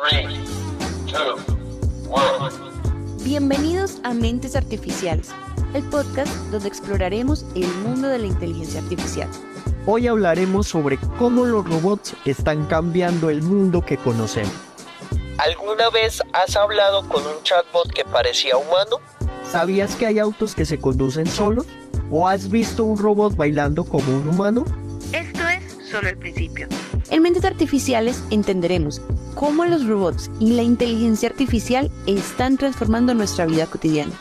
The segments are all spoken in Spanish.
3, 2, 1. Bienvenidos a Mentes Artificiales, el podcast donde exploraremos el mundo de la inteligencia artificial. Hoy hablaremos sobre cómo los robots están cambiando el mundo que conocemos. ¿Alguna vez has hablado con un chatbot que parecía humano? ¿Sabías que hay autos que se conducen solos? ¿O has visto un robot bailando como un humano? Esto es solo el principio. En Mentes Artificiales entenderemos cómo los robots y la inteligencia artificial están transformando nuestra vida cotidiana.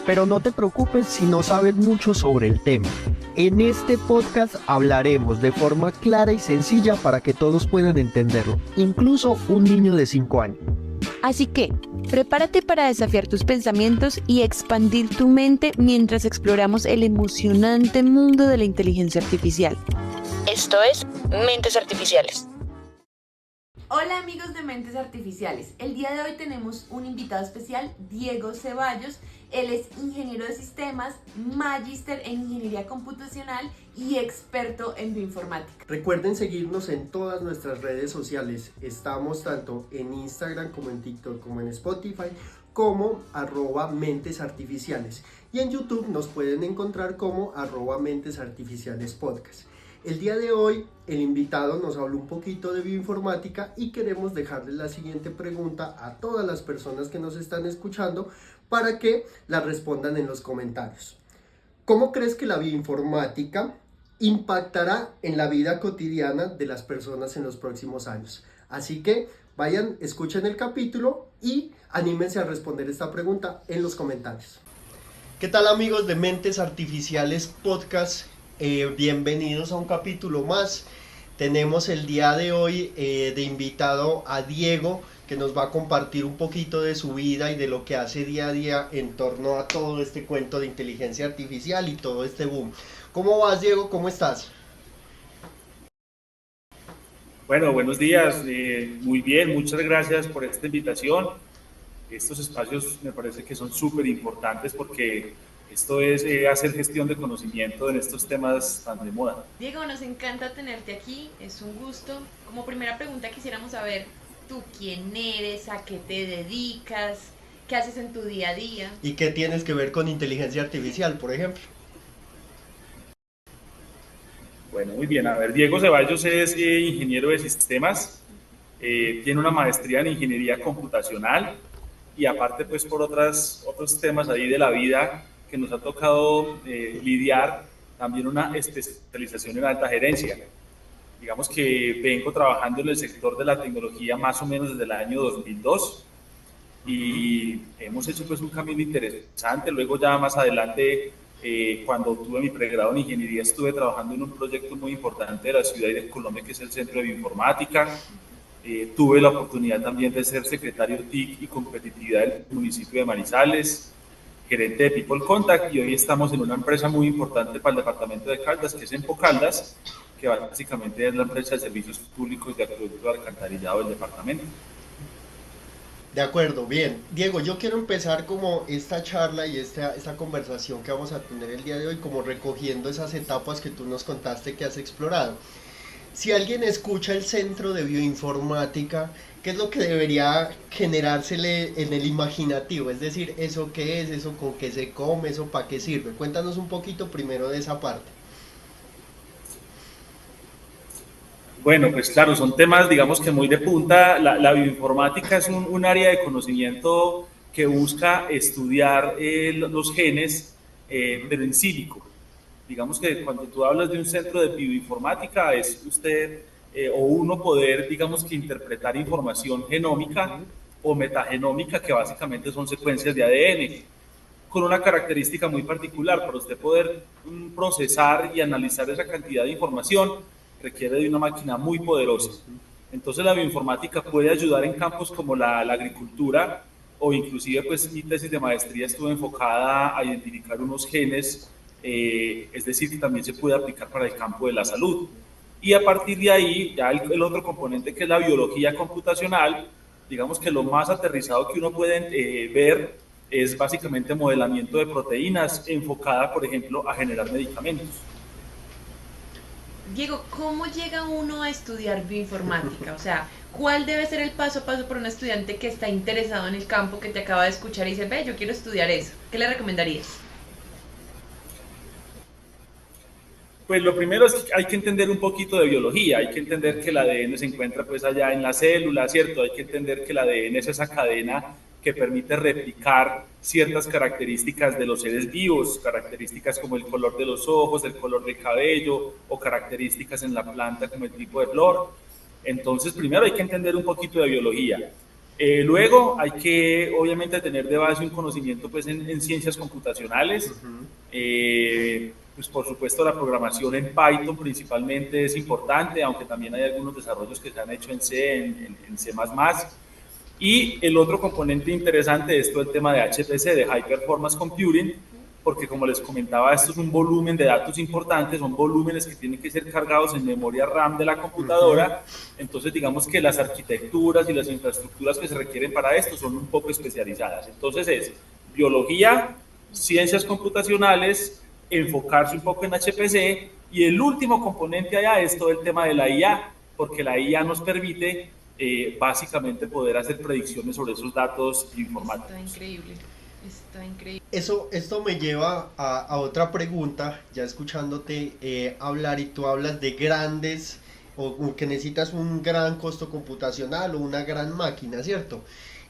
Pero no te preocupes si no sabes mucho sobre el tema. En este podcast hablaremos de forma clara y sencilla para que todos puedan entenderlo, incluso un niño de 5 años. Así que, prepárate para desafiar tus pensamientos y expandir tu mente mientras exploramos el emocionante mundo de la inteligencia artificial. Esto es Mentes Artificiales. Hola amigos de Mentes Artificiales, el día de hoy tenemos un invitado especial, Diego Ceballos. Él es ingeniero de sistemas, magíster en ingeniería computacional y experto en bioinformática. Recuerden seguirnos en todas nuestras redes sociales, estamos tanto en Instagram como en TikTok como en Spotify como @mentesartificiales y en YouTube nos pueden encontrar como @mentesartificialespodcast. El día de hoy el invitado nos habló un poquito de bioinformática y queremos dejarles la siguiente pregunta a todas las personas que nos están escuchando para que la respondan en los comentarios. ¿Cómo crees que la bioinformática impactará en la vida cotidiana de las personas en los próximos años? Así que vayan, escuchen el capítulo y anímense a responder esta pregunta en los comentarios. ¿Qué tal amigos de Mentes Artificiales Podcast? Bienvenidos a un capítulo más. Tenemos el día de hoy de invitado a Diego, que nos va a compartir un poquito de su vida y de lo que hace día a día en torno a todo este cuento de inteligencia artificial y todo este boom. ¿Cómo vas, Diego? ¿Cómo estás? Bueno, buenos días. Muy bien, muchas gracias por esta invitación. Estos espacios me parece que son súper importantes porque esto es hacer gestión de conocimiento en estos temas tan de moda. Diego, nos encanta tenerte aquí, es un gusto. Como primera pregunta quisiéramos saber, ¿tú quién eres? ¿A qué te dedicas? ¿Qué haces en tu día a día? ¿Y qué tienes que ver con inteligencia artificial, por ejemplo? Bueno, muy bien. A ver, Diego Ceballos es ingeniero de sistemas, tiene una maestría en ingeniería computacional y aparte pues por otros temas ahí de la vida que nos ha tocado lidiar, también una especialización en alta gerencia. Digamos que vengo trabajando en el sector de la tecnología más o menos desde el año 2002 y hemos hecho pues un camino interesante. Luego ya más adelante, cuando tuve mi pregrado en ingeniería, estuve trabajando en un proyecto muy importante de la ciudad y de Colombia, que es el Centro de Bioinformática. Tuve la oportunidad también de ser secretario TIC y competitividad del municipio de Manizales, gerente de People Contact, y hoy estamos en una empresa muy importante para el departamento de Caldas, que es Empocaldas, que básicamente es la empresa de servicios públicos de acueducto de alcantarillado del departamento. De acuerdo, bien. Diego, yo quiero empezar como esta charla y esta conversación que vamos a tener el día de hoy, como recogiendo esas etapas que tú nos contaste que has explorado. Si alguien escucha el Centro de Bioinformática, ¿qué es lo que debería generársele en el imaginativo? Es decir, ¿eso qué es? ¿Eso con qué se come? ¿Eso para qué sirve? Cuéntanos un poquito primero de esa parte. Bueno, pues claro, son temas, digamos que muy de punta. La bioinformática es un área de conocimiento que busca estudiar los genes, pero en sílico. Digamos que cuando tú hablas de un centro de bioinformática, es usted o uno poder, digamos que interpretar información genómica o metagenómica, que básicamente son secuencias de ADN, con una característica muy particular. Para usted poder procesar y analizar esa cantidad de información, requiere de una máquina muy poderosa. Entonces la bioinformática puede ayudar en campos como la agricultura, o inclusive pues mi tesis de maestría estuvo enfocada a identificar unos genes, es decir, que también se puede aplicar para el campo de la salud. Y a partir de ahí, ya el otro componente, que es la biología computacional, digamos que lo más aterrizado que uno puede ver es básicamente modelamiento de proteínas enfocada, por ejemplo, a generar medicamentos. Diego, ¿cómo llega uno a estudiar bioinformática? O sea, ¿cuál debe ser el paso a paso para un estudiante que está interesado en el campo, que te acaba de escuchar y dice, ve, yo quiero estudiar eso? ¿Qué le recomendarías? Pues lo primero es que hay que entender un poquito de biología, hay que entender que el ADN se encuentra pues allá en la célula, ¿cierto? Hay que entender que el ADN es esa cadena que permite replicar ciertas características de los seres vivos, características como el color de los ojos, el color del cabello o características en la planta como el tipo de flor. Entonces, primero hay que entender un poquito de biología. Luego hay que, obviamente, tener de base un conocimiento pues, en ciencias computacionales. Pues, por supuesto, la programación en Python principalmente es importante, aunque también hay algunos desarrollos que se han hecho en C, en C++. Y el otro componente interesante es todo el tema de HPC, de High Performance Computing, porque como les comentaba, esto es un volumen de datos importantes, son volúmenes que tienen que ser cargados en memoria RAM de la computadora, entonces digamos que las arquitecturas y las infraestructuras que se requieren para esto son un poco especializadas. Entonces es biología, ciencias computacionales, enfocarse un poco en HPC, y el último componente allá es todo el tema de la IA, porque la IA nos permite básicamente poder hacer predicciones sobre esos datos informáticos. Está increíble, está increíble. Esto me lleva a otra pregunta, ya escuchándote hablar, y tú hablas de grandes, o que necesitas un gran costo computacional o una gran máquina, ¿cierto?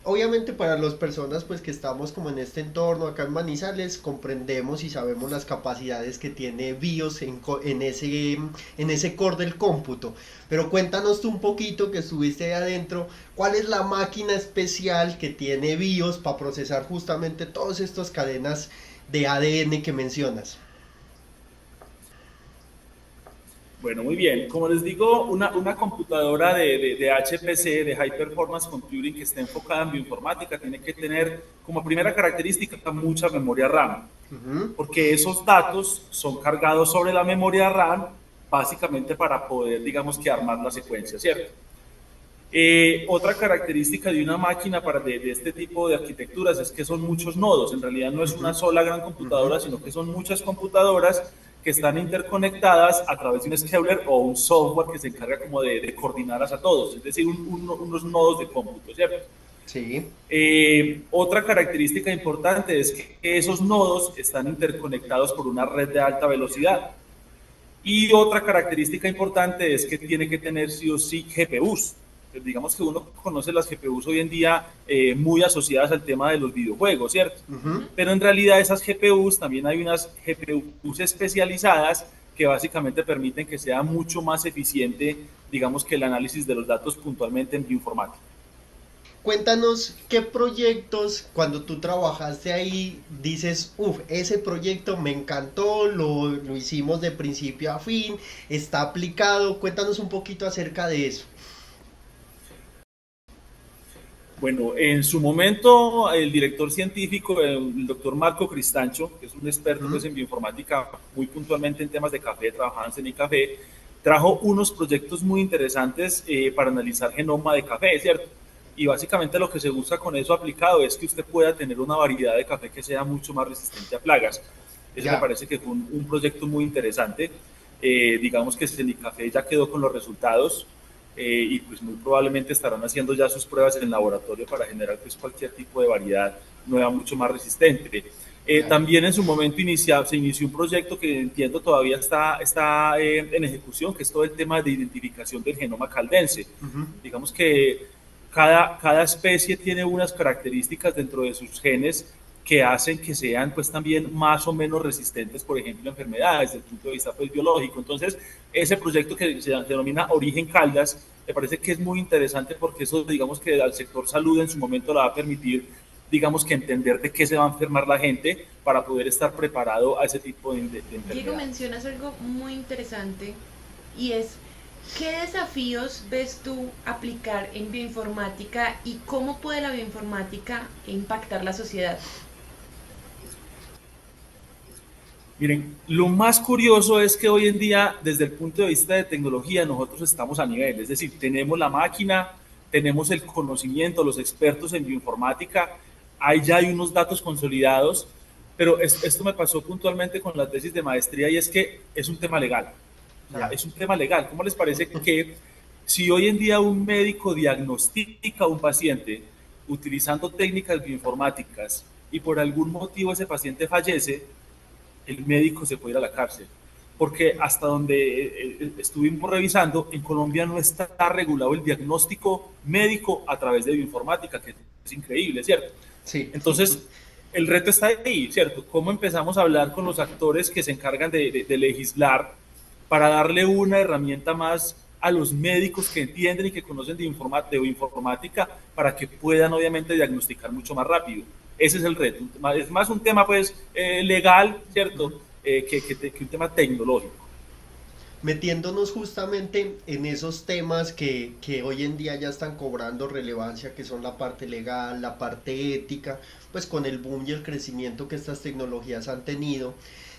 Obviamente para las personas pues que estamos como en este entorno acá en Manizales comprendemos y sabemos las capacidades que tiene BIOS en ese core del cómputo, pero cuéntanos tú un poquito, que estuviste ahí adentro, ¿cuál es la máquina especial que tiene BIOS para procesar justamente todas estas cadenas de ADN que mencionas? Bueno, muy bien. Como les digo, una computadora de HPC, de High Performance Computing, que esté enfocada en bioinformática, tiene que tener como primera característica mucha memoria RAM, porque esos datos son cargados sobre la memoria RAM básicamente para poder, digamos que, armar la secuencia, ¿cierto? Otra característica de una máquina de este tipo de arquitecturas es que son muchos nodos. En realidad no es una sola gran computadora, sino que son muchas computadoras que están interconectadas a través de un scheduler o un software que se encarga como de coordinarlas a todos, es decir, unos nodos de cómputo, ¿cierto? Sí. Otra característica importante es que esos nodos están interconectados por una red de alta velocidad. Y otra característica importante es que tiene que tener sí o sí GPUs. Digamos que uno conoce las GPUs hoy en día muy asociadas al tema de los videojuegos, ¿cierto? Pero en realidad esas GPUs, también hay unas GPUs especializadas que básicamente permiten que sea mucho más eficiente, digamos, que el análisis de los datos puntualmente en bioinformática. Cuéntanos qué proyectos, cuando tú trabajaste ahí, dices, ese proyecto me encantó, lo hicimos de principio a fin, está aplicado. Cuéntanos un poquito acerca de eso. Bueno, en su momento el director científico, el doctor Marco Cristancho, que es un experto pues, en bioinformática, muy puntualmente en temas de café, trabajaba en Cenicafé, trajo unos proyectos muy interesantes para analizar genoma de café, ¿cierto? Y básicamente lo que se busca con eso aplicado es que usted pueda tener una variedad de café que sea mucho más resistente a plagas. Eso me parece que fue un proyecto muy interesante. Digamos que Cenicafé ya quedó con los resultados. Y pues muy probablemente estarán haciendo ya sus pruebas en el laboratorio para generar pues cualquier tipo de variedad nueva mucho más resistente. También en su momento se inició un proyecto que entiendo todavía está en ejecución, que es todo el tema de identificación del genoma caldense. Digamos que cada especie tiene unas características dentro de sus genes que hacen que sean pues también más o menos resistentes, por ejemplo, a enfermedades desde el punto de vista pues, biológico. Entonces, ese proyecto que se denomina Origen Caldas, me parece que es muy interesante porque eso, digamos que al sector salud en su momento le va a permitir, digamos que entender de qué se va a enfermar la gente para poder estar preparado a ese tipo de enfermedades. Diego, mencionas algo muy interesante y es, ¿qué desafíos ves tú aplicar en bioinformática y cómo puede la bioinformática impactar la sociedad? Miren, lo más curioso es que hoy en día, desde el punto de vista de tecnología, nosotros estamos a nivel, es decir, tenemos la máquina, tenemos el conocimiento, los expertos en bioinformática, ahí ya hay unos datos consolidados, pero esto me pasó puntualmente con la tesis de maestría y es que es un tema legal. O sea, Ya. es un tema legal. ¿Cómo les parece que si hoy en día un médico diagnostica a un paciente utilizando técnicas bioinformáticas y por algún motivo ese paciente fallece, el médico se puede ir a la cárcel? Porque hasta donde estuvimos revisando, en Colombia no está regulado el diagnóstico médico a través de bioinformática, que es increíble, ¿cierto? Sí. Entonces, el reto está ahí, ¿cierto? ¿Cómo empezamos a hablar con los actores que se encargan de legislar para darle una herramienta más a los médicos que entienden y que conocen de bioinformática para que puedan obviamente diagnosticar mucho más rápido? Ese es el reto. Es más un tema pues legal, ¿cierto? Que un tema tecnológico. Metiéndonos justamente en esos temas que hoy en día ya están cobrando relevancia, que son la parte legal, la parte ética, pues con el boom y el crecimiento que estas tecnologías han tenido.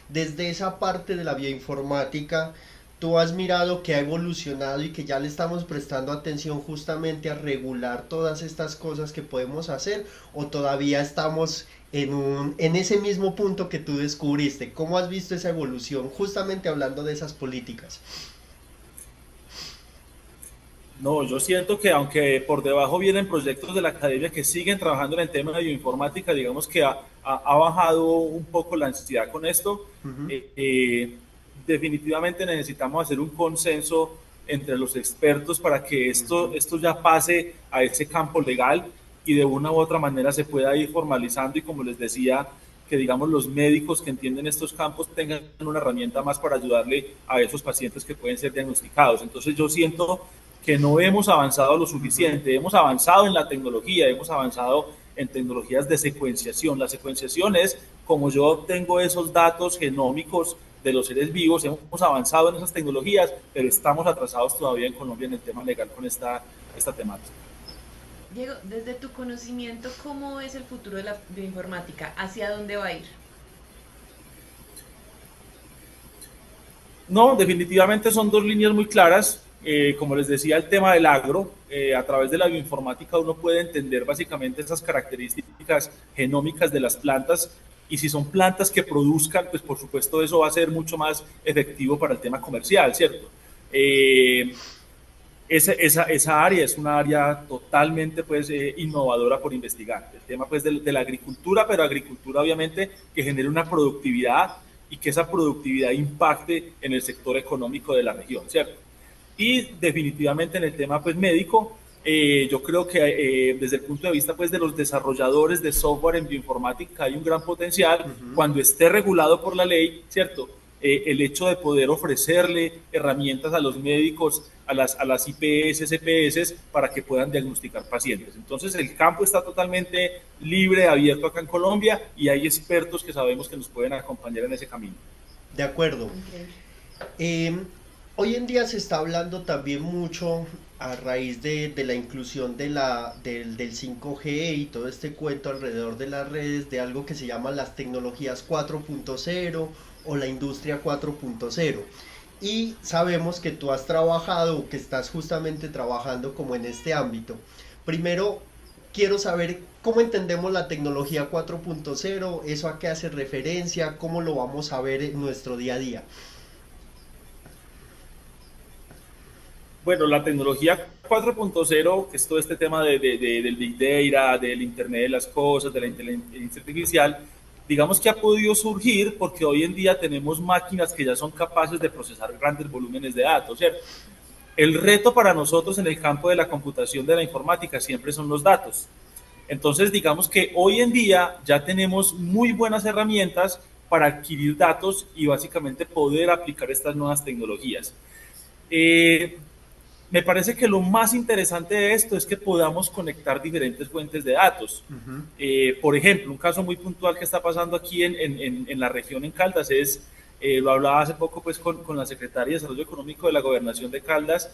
Desde esa parte de la bioinformática, tú has mirado que ha evolucionado y que ya le estamos prestando atención justamente a regular todas estas cosas que podemos hacer, o todavía estamos en ese mismo punto que tú descubriste. ¿Cómo has visto esa evolución justamente hablando de esas políticas? No, yo siento que aunque por debajo vienen proyectos de la academia que siguen trabajando en el tema de bioinformática, digamos que ha bajado un poco la ansiedad con esto. Ujú. Definitivamente necesitamos hacer un consenso entre los expertos para que esto ya pase a ese campo legal y de una u otra manera se pueda ir formalizando, y como les decía, que digamos los médicos que entienden estos campos tengan una herramienta más para ayudarle a esos pacientes que pueden ser diagnosticados. Entonces yo siento que no hemos avanzado lo suficiente. Hemos avanzado en la tecnología, hemos avanzado en tecnologías de secuenciación. La secuenciación es como yo tengo esos datos genómicos de los seres vivos. Hemos avanzado en esas tecnologías, pero estamos atrasados todavía en Colombia en el tema legal con esta temática. Diego, desde tu conocimiento, ¿cómo es el futuro de la bioinformática? ¿Hacia dónde va a ir? No, definitivamente son dos líneas muy claras. Como les decía, el tema del agro, a través de la bioinformática uno puede entender básicamente esas características genómicas de las plantas, y si son plantas que produzcan, pues por supuesto eso va a ser mucho más efectivo para el tema comercial, ¿cierto? Eh, esa área es una área totalmente pues, innovadora por investigar. El tema pues, de la agricultura, pero agricultura obviamente que genere una productividad y que esa productividad impacte en el sector económico de la región, ¿cierto? Y definitivamente en el tema pues, médico, yo creo que desde el punto de vista pues, de los desarrolladores de software en bioinformática hay un gran potencial cuando esté regulado por la ley, ¿cierto? El hecho de poder ofrecerle herramientas a los médicos, a las IPS, CPS, para que puedan diagnosticar pacientes. Entonces el campo está totalmente libre, abierto acá en Colombia, y hay expertos que sabemos que nos pueden acompañar en ese camino. De acuerdo. Increíble. Eh, Hoy en día se está hablando también mucho a raíz de la inclusión del 5G y todo este cuento alrededor de las redes, de algo que se llama las tecnologías 4.0 o la industria 4.0. Y sabemos que tú has trabajado o que estás justamente trabajando como en este ámbito. Primero, quiero saber cómo entendemos la tecnología 4.0, eso a qué hace referencia, cómo lo vamos a ver en nuestro día a día. Bueno, la tecnología 4.0, que es todo este tema del Big Data, del Internet de las Cosas, de la inteligencia artificial, digamos que ha podido surgir porque hoy en día tenemos máquinas que ya son capaces de procesar grandes volúmenes de datos, ¿cierto? El reto para nosotros en el campo de la computación, de la informática, siempre son los datos. Entonces, digamos que hoy en día ya tenemos muy buenas herramientas para adquirir datos y básicamente poder aplicar estas nuevas tecnologías. Eh, Me parece que lo más interesante de esto es que podamos conectar diferentes fuentes de datos. Ujú. Por ejemplo, un caso muy puntual que está pasando aquí en la región, en Caldas, es, lo hablaba hace poco pues, con la Secretaria de Desarrollo Económico de la Gobernación de Caldas,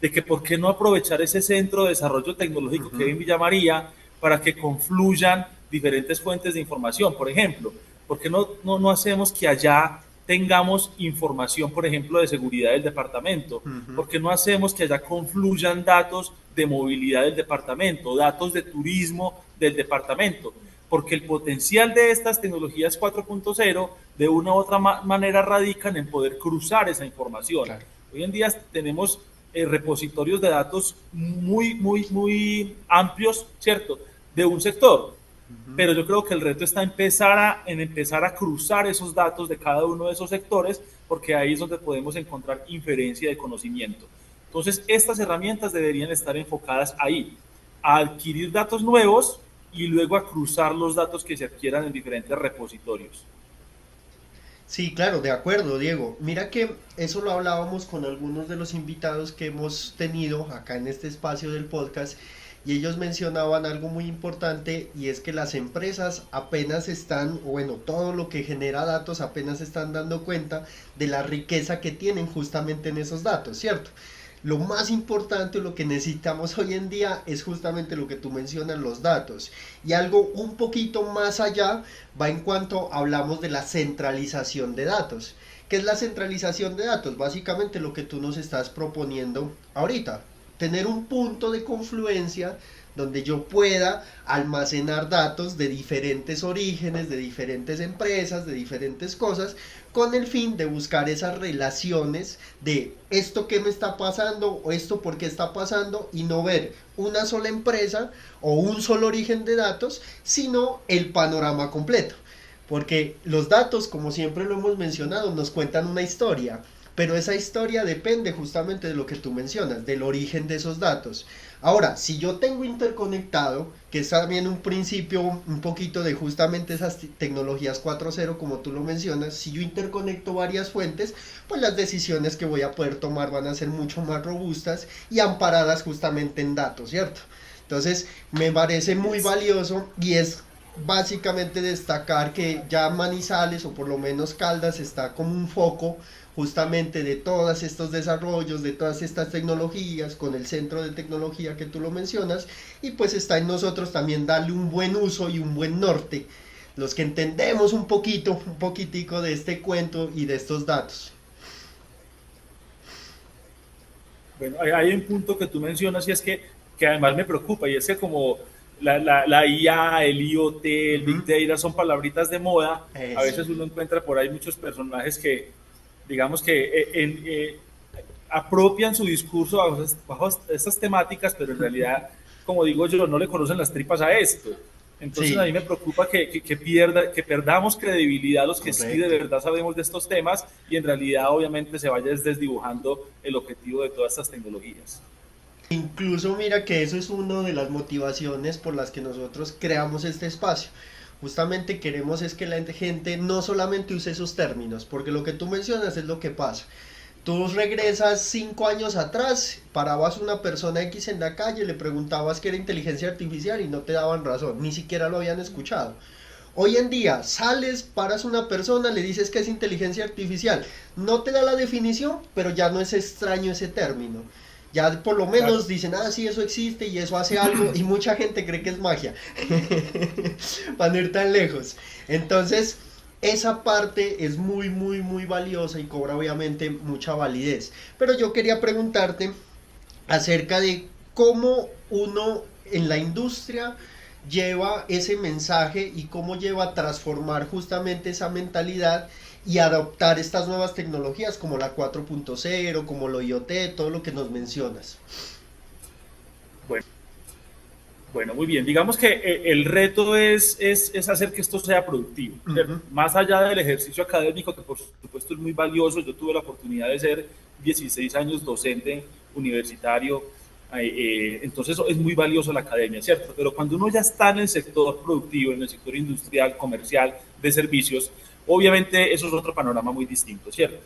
de que por qué no aprovechar ese centro de desarrollo tecnológico que hay en Villa María para que confluyan diferentes fuentes de información. Por ejemplo, ¿por qué no hacemos que allá tengamos información, por ejemplo, de seguridad del departamento? ¿Por qué no hacemos que allá confluyan datos de movilidad del departamento, datos de turismo del departamento? porque el potencial de estas tecnologías 4.0 de una u otra manera radican en poder cruzar esa información. Claro. Hoy en día tenemos repositorios de datos muy amplios, ¿cierto?, de un sector, pero yo creo que el reto está en empezar a cruzar esos datos de cada uno de esos sectores, porque ahí es donde podemos encontrar inferencia de conocimiento. Entonces, estas herramientas deberían estar enfocadas ahí, a adquirir datos nuevos y luego a cruzar los datos que se adquieran en diferentes repositorios. Sí, claro, de acuerdo, Diego. Mira que eso lo hablábamos con algunos de los invitados que hemos tenido acá en este espacio del podcast, y ellos mencionaban algo muy importante, y es que las empresas apenas están, bueno, todo lo que genera datos apenas están dando cuenta de la riqueza que tienen justamente en esos datos, ¿cierto? Lo más importante, lo que necesitamos hoy en día es justamente lo que tú mencionas, los datos. Y algo un poquito más allá va en cuanto hablamos de la centralización de datos. ¿Qué es la centralización de datos? Básicamente lo que tú nos estás proponiendo ahorita. Tener un punto de confluencia donde yo pueda almacenar datos de diferentes orígenes, de diferentes empresas, de diferentes cosas, con el fin de buscar esas relaciones de esto que me está pasando o esto por qué está pasando, y no ver una sola empresa o un solo origen de datos, sino el panorama completo. Porque los datos, como siempre lo hemos mencionado, nos cuentan una historia, pero esa historia depende justamente de lo que tú mencionas, del origen de esos datos. Ahora, si yo tengo interconectado, que es también un principio un poquito de justamente esas tecnologías 4.0, como tú lo mencionas, si yo interconecto varias fuentes, pues las decisiones que voy a poder tomar van a ser mucho más robustas y amparadas justamente en datos, ¿cierto? Entonces, me parece muy valioso, y es básicamente destacar que ya Manizales, o por lo menos Caldas, está como un foco justamente de todos estos desarrollos, de todas estas tecnologías, con el centro de tecnología que tú lo mencionas, y pues está en nosotros también darle un buen uso y un buen norte, los que entendemos un poquitico de este cuento y de estos datos. Bueno, hay un punto que tú mencionas, y es que además me preocupa, y es que como la IA, el IoT, el Big Data son palabritas de moda, a veces uno encuentra por ahí muchos personajes que digamos que apropian su discurso bajo estas temáticas, pero en realidad, como digo yo, no le conocen las tripas a esto. Entonces a mí me preocupa que perdamos credibilidad los que sí de verdad sabemos de estos temas, y en realidad obviamente se vaya desdibujando el objetivo de todas estas tecnologías. Incluso mira que eso es una de las motivaciones por las que nosotros creamos este espacio. Justamente queremos es que la gente no solamente use esos términos, porque lo que tú mencionas es lo que pasa. Tú regresas 5 años atrás, parabas una persona X en la calle, le preguntabas qué era inteligencia artificial y no te daban razón, ni siquiera lo habían escuchado. Hoy en día sales, paras una persona, le dices que es inteligencia artificial, no te da la definición, pero ya no es extraño ese término. Ya por lo menos dicen, sí, eso existe y eso hace algo, y mucha gente cree que es magia, para no ir tan lejos. Entonces, esa parte es muy valiosa y cobra obviamente mucha validez. Pero yo quería preguntarte acerca de cómo uno en la industria lleva ese mensaje y cómo lleva a transformar justamente esa mentalidad y adoptar estas nuevas tecnologías como la 4.0, como lo IoT, todo lo que nos mencionas. Bueno, muy bien. Digamos que el reto es hacer que esto sea productivo. Más allá del ejercicio académico, que por supuesto es muy valioso. Yo tuve la oportunidad de ser 16 años docente universitario, entonces es muy valioso la academia, ¿cierto? Pero cuando uno ya está en el sector productivo, en el sector industrial, comercial, de servicios, obviamente eso es otro panorama muy distinto, ¿cierto?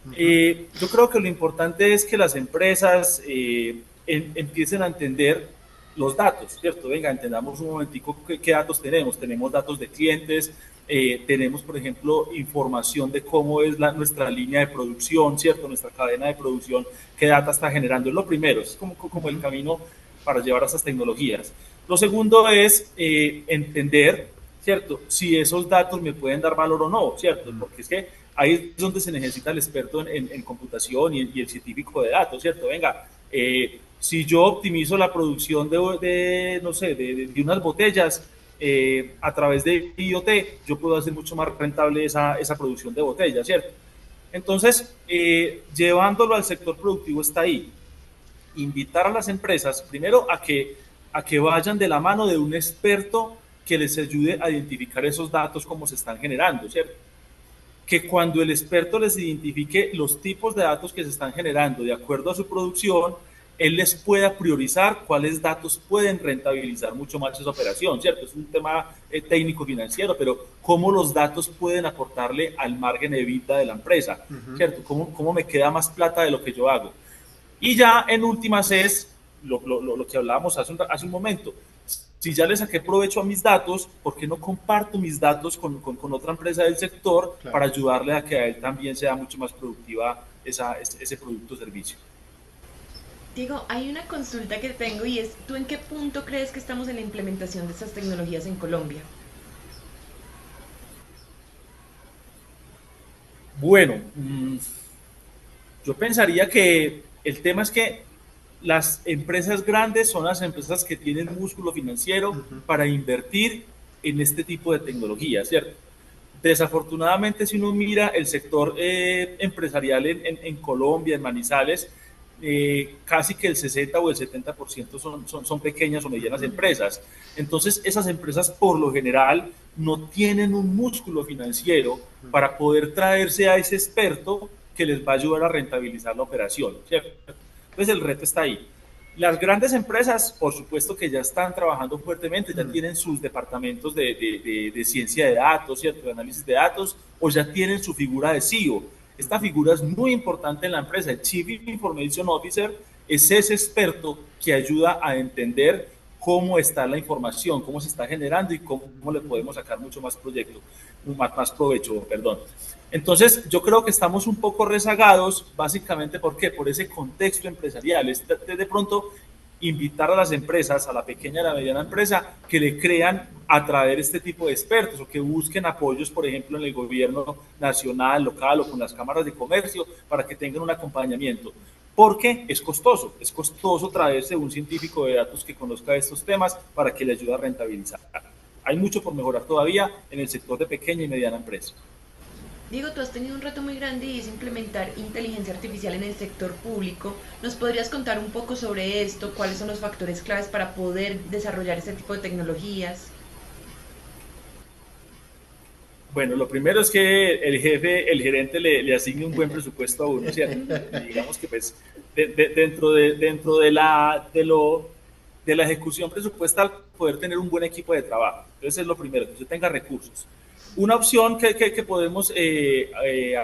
Yo creo que lo importante es que las empresas empiecen a entender los datos, ¿cierto? Venga, entendamos un momentico qué datos tenemos. Tenemos datos de clientes, tenemos, por ejemplo, información de cómo es nuestra línea de producción, ¿cierto? Nuestra cadena de producción, qué data está generando. Es lo primero, es como el camino para llevar a esas tecnologías. Lo segundo es entender, ¿cierto?, si esos datos me pueden dar valor o no, ¿cierto? Porque es que ahí es donde se necesita el experto en computación y el científico de datos, ¿cierto? Venga, si yo optimizo la producción de unas botellas, a través de IoT yo puedo hacer mucho más rentable esa producción de botellas, ¿cierto? Entonces, llevándolo al sector productivo está ahí. Invitar a las empresas, primero, a que vayan de la mano de un experto que les ayude a identificar esos datos, cómo se están generando, ¿cierto? Que cuando el experto les identifique los tipos de datos que se están generando de acuerdo a su producción, él les pueda priorizar cuáles datos pueden rentabilizar mucho más esa operación, ¿cierto? Es un tema técnico financiero, pero cómo los datos pueden aportarle al margen de vida de la empresa, ¿cierto? Cómo me queda más plata de lo que yo hago. Y ya en últimas es lo que hablábamos hace un momento. Si ya le saqué provecho a mis datos, ¿por qué no comparto mis datos con otra empresa del sector para ayudarle a que a él también sea mucho más productiva ese producto o servicio? Diego, hay una consulta que tengo y es, ¿tú en qué punto crees que estamos en la implementación de estas tecnologías en Colombia? Bueno, yo pensaría que el tema es que las empresas grandes son las empresas que tienen músculo financiero para invertir en este tipo de tecnología, ¿cierto? Desafortunadamente, si uno mira el sector empresarial en Colombia, en Manizales, casi que el 60 o el 70% son pequeñas o medianas empresas. Entonces, esas empresas por lo general no tienen un músculo financiero para poder traerse a ese experto que les va a ayudar a rentabilizar la operación, ¿cierto? Entonces, el reto está ahí. Las grandes empresas, por supuesto que ya están trabajando fuertemente, ya tienen sus departamentos de ciencia de datos, ¿cierto? De análisis de datos, o ya tienen su figura de CEO. Esta figura es muy importante en la empresa. El Chief Information Officer es ese experto que ayuda a entender cómo está la información, cómo se está generando y cómo le podemos sacar mucho más provecho, perdón. Entonces, yo creo que estamos un poco rezagados, básicamente, ¿por qué? Por ese contexto empresarial. Es de pronto invitar a las empresas, a la pequeña y a la mediana empresa, que le crean atraer este tipo de expertos o que busquen apoyos, por ejemplo, en el gobierno nacional, local o con las cámaras de comercio para que tengan un acompañamiento. Porque es costoso traerse un científico de datos que conozca estos temas para que le ayude a rentabilizar. Hay mucho por mejorar todavía en el sector de pequeña y mediana empresa. Diego, tú has tenido un reto muy grande y es implementar inteligencia artificial en el sector público. ¿Nos podrías contar un poco sobre esto? ¿Cuáles son los factores claves para poder desarrollar este tipo de tecnologías? Bueno, lo primero es que el gerente le asigne un buen presupuesto a uno, ¿cierto? Y digamos que pues dentro de la ejecución presupuestal poder tener un buen equipo de trabajo. Entonces es lo primero, que usted tenga recursos. Una opción que podemos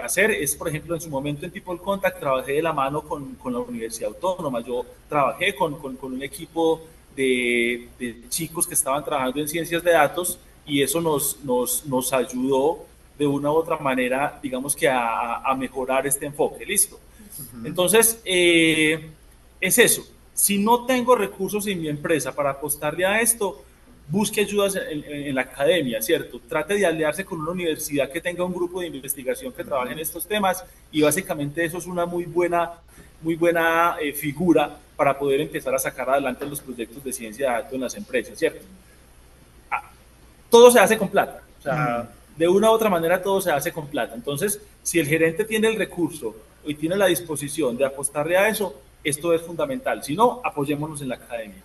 hacer es, por ejemplo, en su momento en People Contact trabajé de la mano con la Universidad Autónoma. Yo trabajé con un equipo de chicos que estaban trabajando en ciencias de datos y eso nos ayudó de una u otra manera, digamos que a mejorar este enfoque. ¿Listo? Entonces, es eso. Si no tengo recursos en mi empresa para apostarle a esto, busque ayudas en la academia, ¿cierto? Trate de aliarse con una universidad que tenga un grupo de investigación que trabaje en estos temas y básicamente eso es una muy buena figura para poder empezar a sacar adelante los proyectos de ciencia de datos en las empresas, ¿cierto? Todo se hace con plata, o sea, de una u otra manera todo se hace con plata. Entonces, si el gerente tiene el recurso y tiene la disposición de apostarle a eso, esto es fundamental. Si no, apoyémonos en la academia.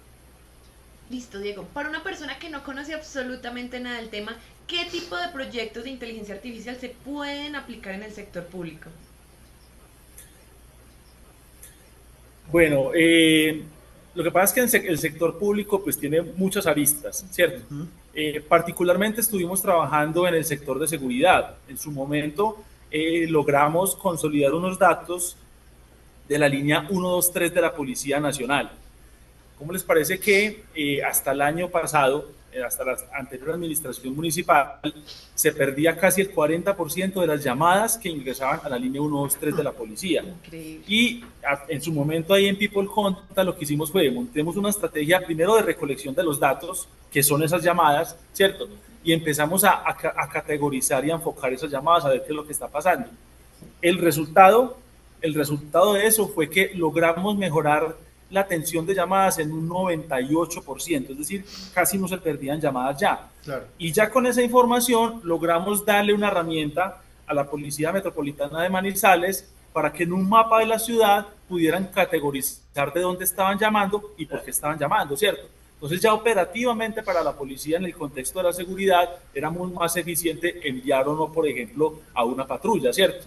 Listo, Diego. Para una persona que no conoce absolutamente nada del tema, ¿qué tipo de proyectos de inteligencia artificial se pueden aplicar en el sector público? Bueno, lo que pasa es que el sector público pues tiene muchas aristas, ¿cierto? Particularmente estuvimos trabajando en el sector de seguridad. En su momento logramos consolidar unos datos de la línea 123 de la Policía Nacional. ¿Cómo les parece que hasta el año pasado, hasta la anterior administración municipal, se perdía casi el 40% de las llamadas que ingresaban a la línea 123 de la policía? Increíble. Y en su momento ahí en People Contact lo que hicimos fue montemos una estrategia primero de recolección de los datos, que son esas llamadas, ¿cierto? Y empezamos a categorizar y a enfocar esas llamadas, a ver qué es lo que está pasando. El resultado de eso fue que logramos mejorar la atención de llamadas en un 98%, es decir, casi no se perdían llamadas ya. Claro. Y ya con esa información logramos darle una herramienta a la Policía Metropolitana de Manizales para que en un mapa de la ciudad pudieran categorizar de dónde estaban llamando y por qué estaban llamando, ¿cierto? Entonces ya operativamente para la policía en el contexto de la seguridad era muy más eficiente enviar o no, por ejemplo, a una patrulla, ¿cierto?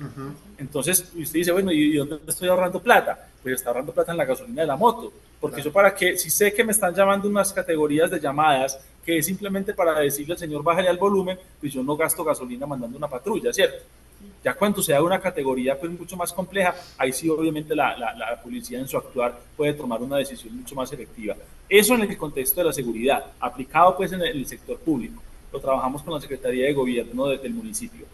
Entonces usted dice, bueno, ¿y dónde estoy ahorrando plata? Pues está ahorrando plata en la gasolina de la moto, porque eso para que, si sé que me están llamando unas categorías de llamadas que es simplemente para decirle al señor bájale al volumen, pues yo no gasto gasolina mandando una patrulla, ¿cierto? Ya cuando sea una categoría pues mucho más compleja, ahí sí obviamente la policía en su actuar puede tomar una decisión mucho más efectiva. Eso en el contexto de la seguridad, aplicado pues en el sector público. Lo trabajamos con la Secretaría de Gobierno del municipio.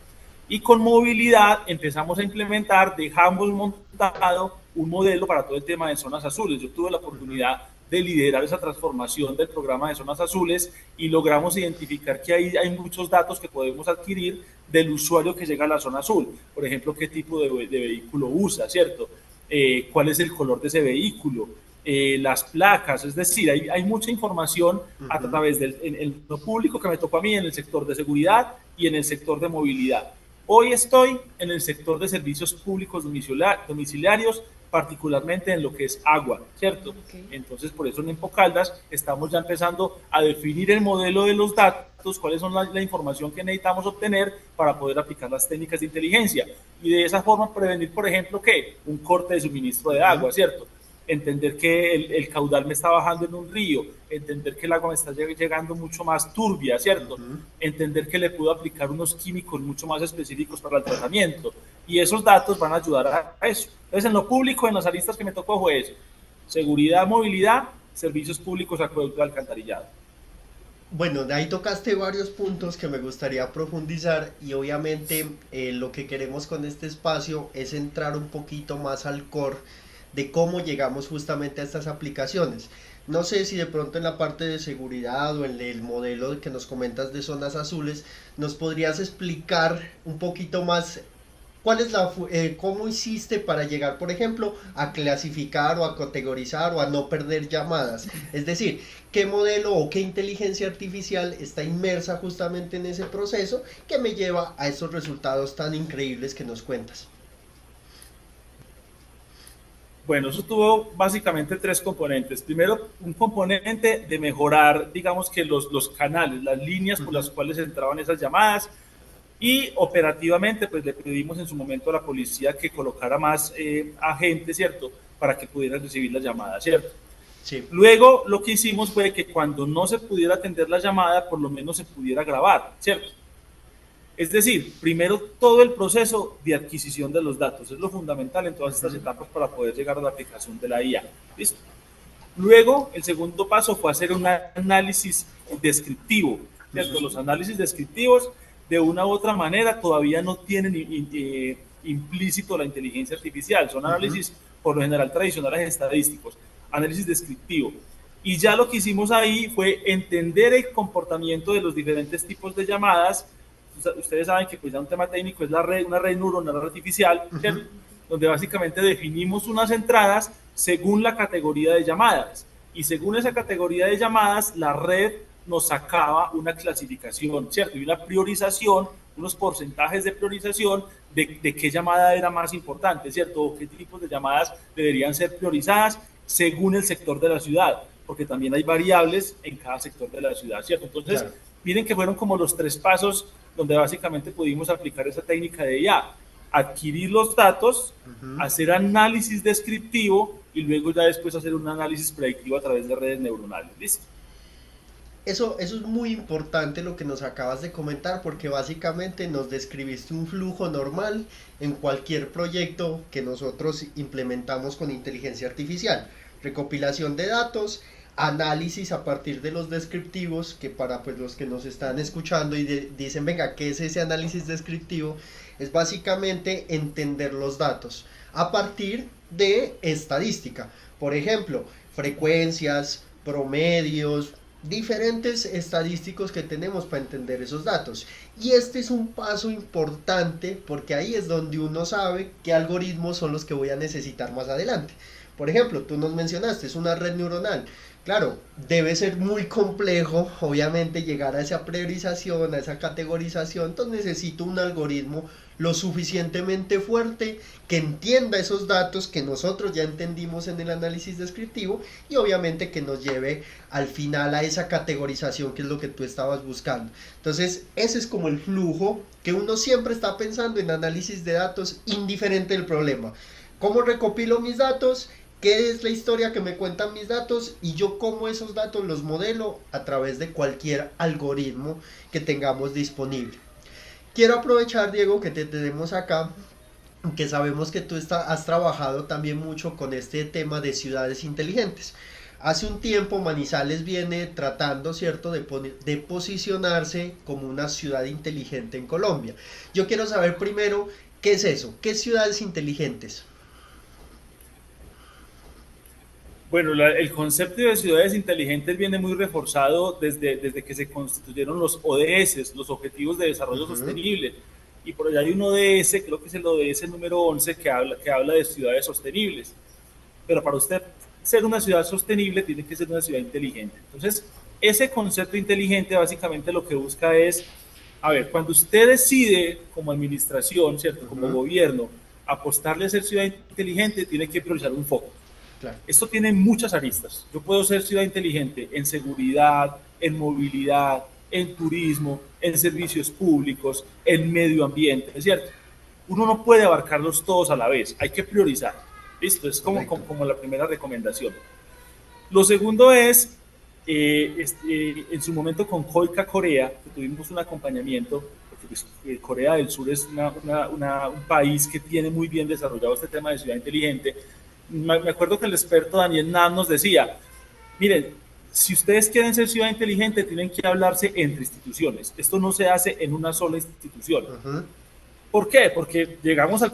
Y con movilidad empezamos a implementar, dejamos montado un modelo para todo el tema de zonas azules. Yo tuve la oportunidad de liderar esa transformación del programa de zonas azules y logramos identificar que ahí hay muchos datos que podemos adquirir del usuario que llega a la zona azul. Por ejemplo, qué tipo de vehículo usa, ¿cierto? Cuál es el color de ese vehículo, las placas, es decir, hay mucha información a través en lo público que me tocó a mí en el sector de seguridad y en el sector de movilidad. Hoy estoy en el sector de servicios públicos domiciliarios, particularmente en lo que es agua, ¿cierto? Okay. Entonces, por eso en Empocaldas estamos ya empezando a definir el modelo de los datos, cuáles son la información que necesitamos obtener para poder aplicar las técnicas de inteligencia y de esa forma prevenir, por ejemplo, ¿qué? Un corte de suministro de agua, ¿cierto? Entender que el caudal me está bajando en un río, entender que el agua me está llegando mucho más turbia, ¿cierto? Entender que le puedo aplicar unos químicos mucho más específicos para el tratamiento. Y esos datos van a ayudar a eso. Entonces, en lo público, en las aristas que me tocó fue eso: seguridad, movilidad, servicios públicos, acueducto, alcantarillado. Bueno, de ahí tocaste varios puntos que me gustaría profundizar y obviamente lo que queremos con este espacio es entrar un poquito más al core de cómo llegamos justamente a estas aplicaciones. No sé si de pronto en la parte de seguridad o en el modelo que nos comentas de zonas azules, nos podrías explicar un poquito más cuál es cómo hiciste para llegar, por ejemplo, a clasificar o a categorizar o a no perder llamadas. Es decir, qué modelo o qué inteligencia artificial está inmersa justamente en ese proceso que me lleva a esos resultados tan increíbles que nos cuentas. Bueno, eso tuvo básicamente tres componentes. Primero, un componente de mejorar, digamos que los canales, las líneas por las cuales entraban esas llamadas, y operativamente pues le pedimos en su momento a la policía que colocara más agentes, ¿cierto?, para que pudieran recibir las llamadas, ¿cierto? Sí. Luego lo que hicimos fue que cuando no se pudiera atender la llamada, por lo menos se pudiera grabar, ¿cierto? Es decir, primero todo el proceso de adquisición de los datos, es lo fundamental en todas estas etapas para poder llegar a la aplicación de la IA. ¿Listo? Luego, el segundo paso fue hacer un análisis descriptivo, ¿cierto? Los análisis descriptivos, de una u otra manera, todavía no tienen implícito la inteligencia artificial, son análisis por lo general tradicionales estadísticos, análisis descriptivo. Y ya lo que hicimos ahí fue entender el comportamiento de los diferentes tipos de llamadas. Ustedes saben que pues ya un tema técnico es una red neuronal artificial, ¿cierto? Donde básicamente definimos unas entradas según la categoría de llamadas, y según esa categoría de llamadas la red nos sacaba una clasificación, ¿cierto? Y una priorización, unos porcentajes de priorización de qué llamada era más importante, ¿cierto? O qué tipos de llamadas deberían ser priorizadas según el sector de la ciudad, porque también hay variables en cada sector de la ciudad, ¿cierto? Entonces, claro, miren que fueron como los tres pasos donde básicamente pudimos aplicar esa técnica de IA: adquirir los datos, hacer análisis descriptivo y luego ya después hacer un análisis predictivo a través de redes neuronales. ¿Listo? Eso es muy importante lo que nos acabas de comentar, porque básicamente nos describiste un flujo normal en cualquier proyecto que nosotros implementamos con inteligencia artificial: recopilación de datos, análisis a partir de los descriptivos, que para pues los que nos están escuchando y dicen, venga, ¿qué es ese análisis descriptivo? Es básicamente entender los datos a partir de estadística, por ejemplo, frecuencias, promedios, diferentes estadísticos que tenemos para entender esos datos. Y este es un paso importante porque ahí es donde uno sabe qué algoritmos son los que voy a necesitar más adelante. Por ejemplo, tú nos mencionaste, es una red neuronal. Claro, debe ser muy complejo, obviamente, llegar a esa priorización, a esa categorización. Entonces necesito un algoritmo lo suficientemente fuerte que entienda esos datos que nosotros ya entendimos en el análisis descriptivo y obviamente que nos lleve al final a esa categorización que es lo que tú estabas buscando. Entonces ese es como el flujo que uno siempre está pensando en análisis de datos, indiferente del problema. ¿Cómo recopilo mis datos? ¿Qué es la historia que me cuentan mis datos? Y yo cómo esos datos los modelo a través de cualquier algoritmo que tengamos disponible. Quiero aprovechar, Diego, que te tenemos acá, que sabemos que tú has trabajado también mucho con este tema de ciudades inteligentes. Hace un tiempo Manizales viene tratando, ¿cierto?, de posicionarse como una ciudad inteligente en Colombia. Yo quiero saber primero, ¿qué es eso? ¿Qué ciudades inteligentes? Bueno, el concepto de ciudades inteligentes viene muy reforzado desde que se constituyeron los ODS, los Objetivos de Desarrollo Sostenible. Y por allá hay un ODS, creo que es el ODS número 11, que habla de ciudades sostenibles. Pero para usted ser una ciudad sostenible tiene que ser una ciudad inteligente. Entonces, ese concepto inteligente básicamente lo que busca es, a ver, cuando usted decide como administración, ¿cierto?, como gobierno, apostarle a ser ciudad inteligente, tiene que priorizar un foco. Claro. Esto tiene muchas aristas. Yo puedo ser ciudad inteligente en seguridad, en movilidad, en turismo, en servicios públicos, en medio ambiente, ¿es cierto? Uno no puede abarcarlos todos a la vez, hay que priorizar. ¿Listo? Es como la primera recomendación. Lo segundo es, en su momento con Koika Korea, que tuvimos un acompañamiento, porque Corea del Sur es un país que tiene muy bien desarrollado este tema de ciudad inteligente. Me acuerdo que el experto Daniel Nam nos decía, miren, si ustedes quieren ser ciudad inteligente, tienen que hablarse entre instituciones. Esto no se hace en una sola institución. ¿Por qué? Porque llegamos a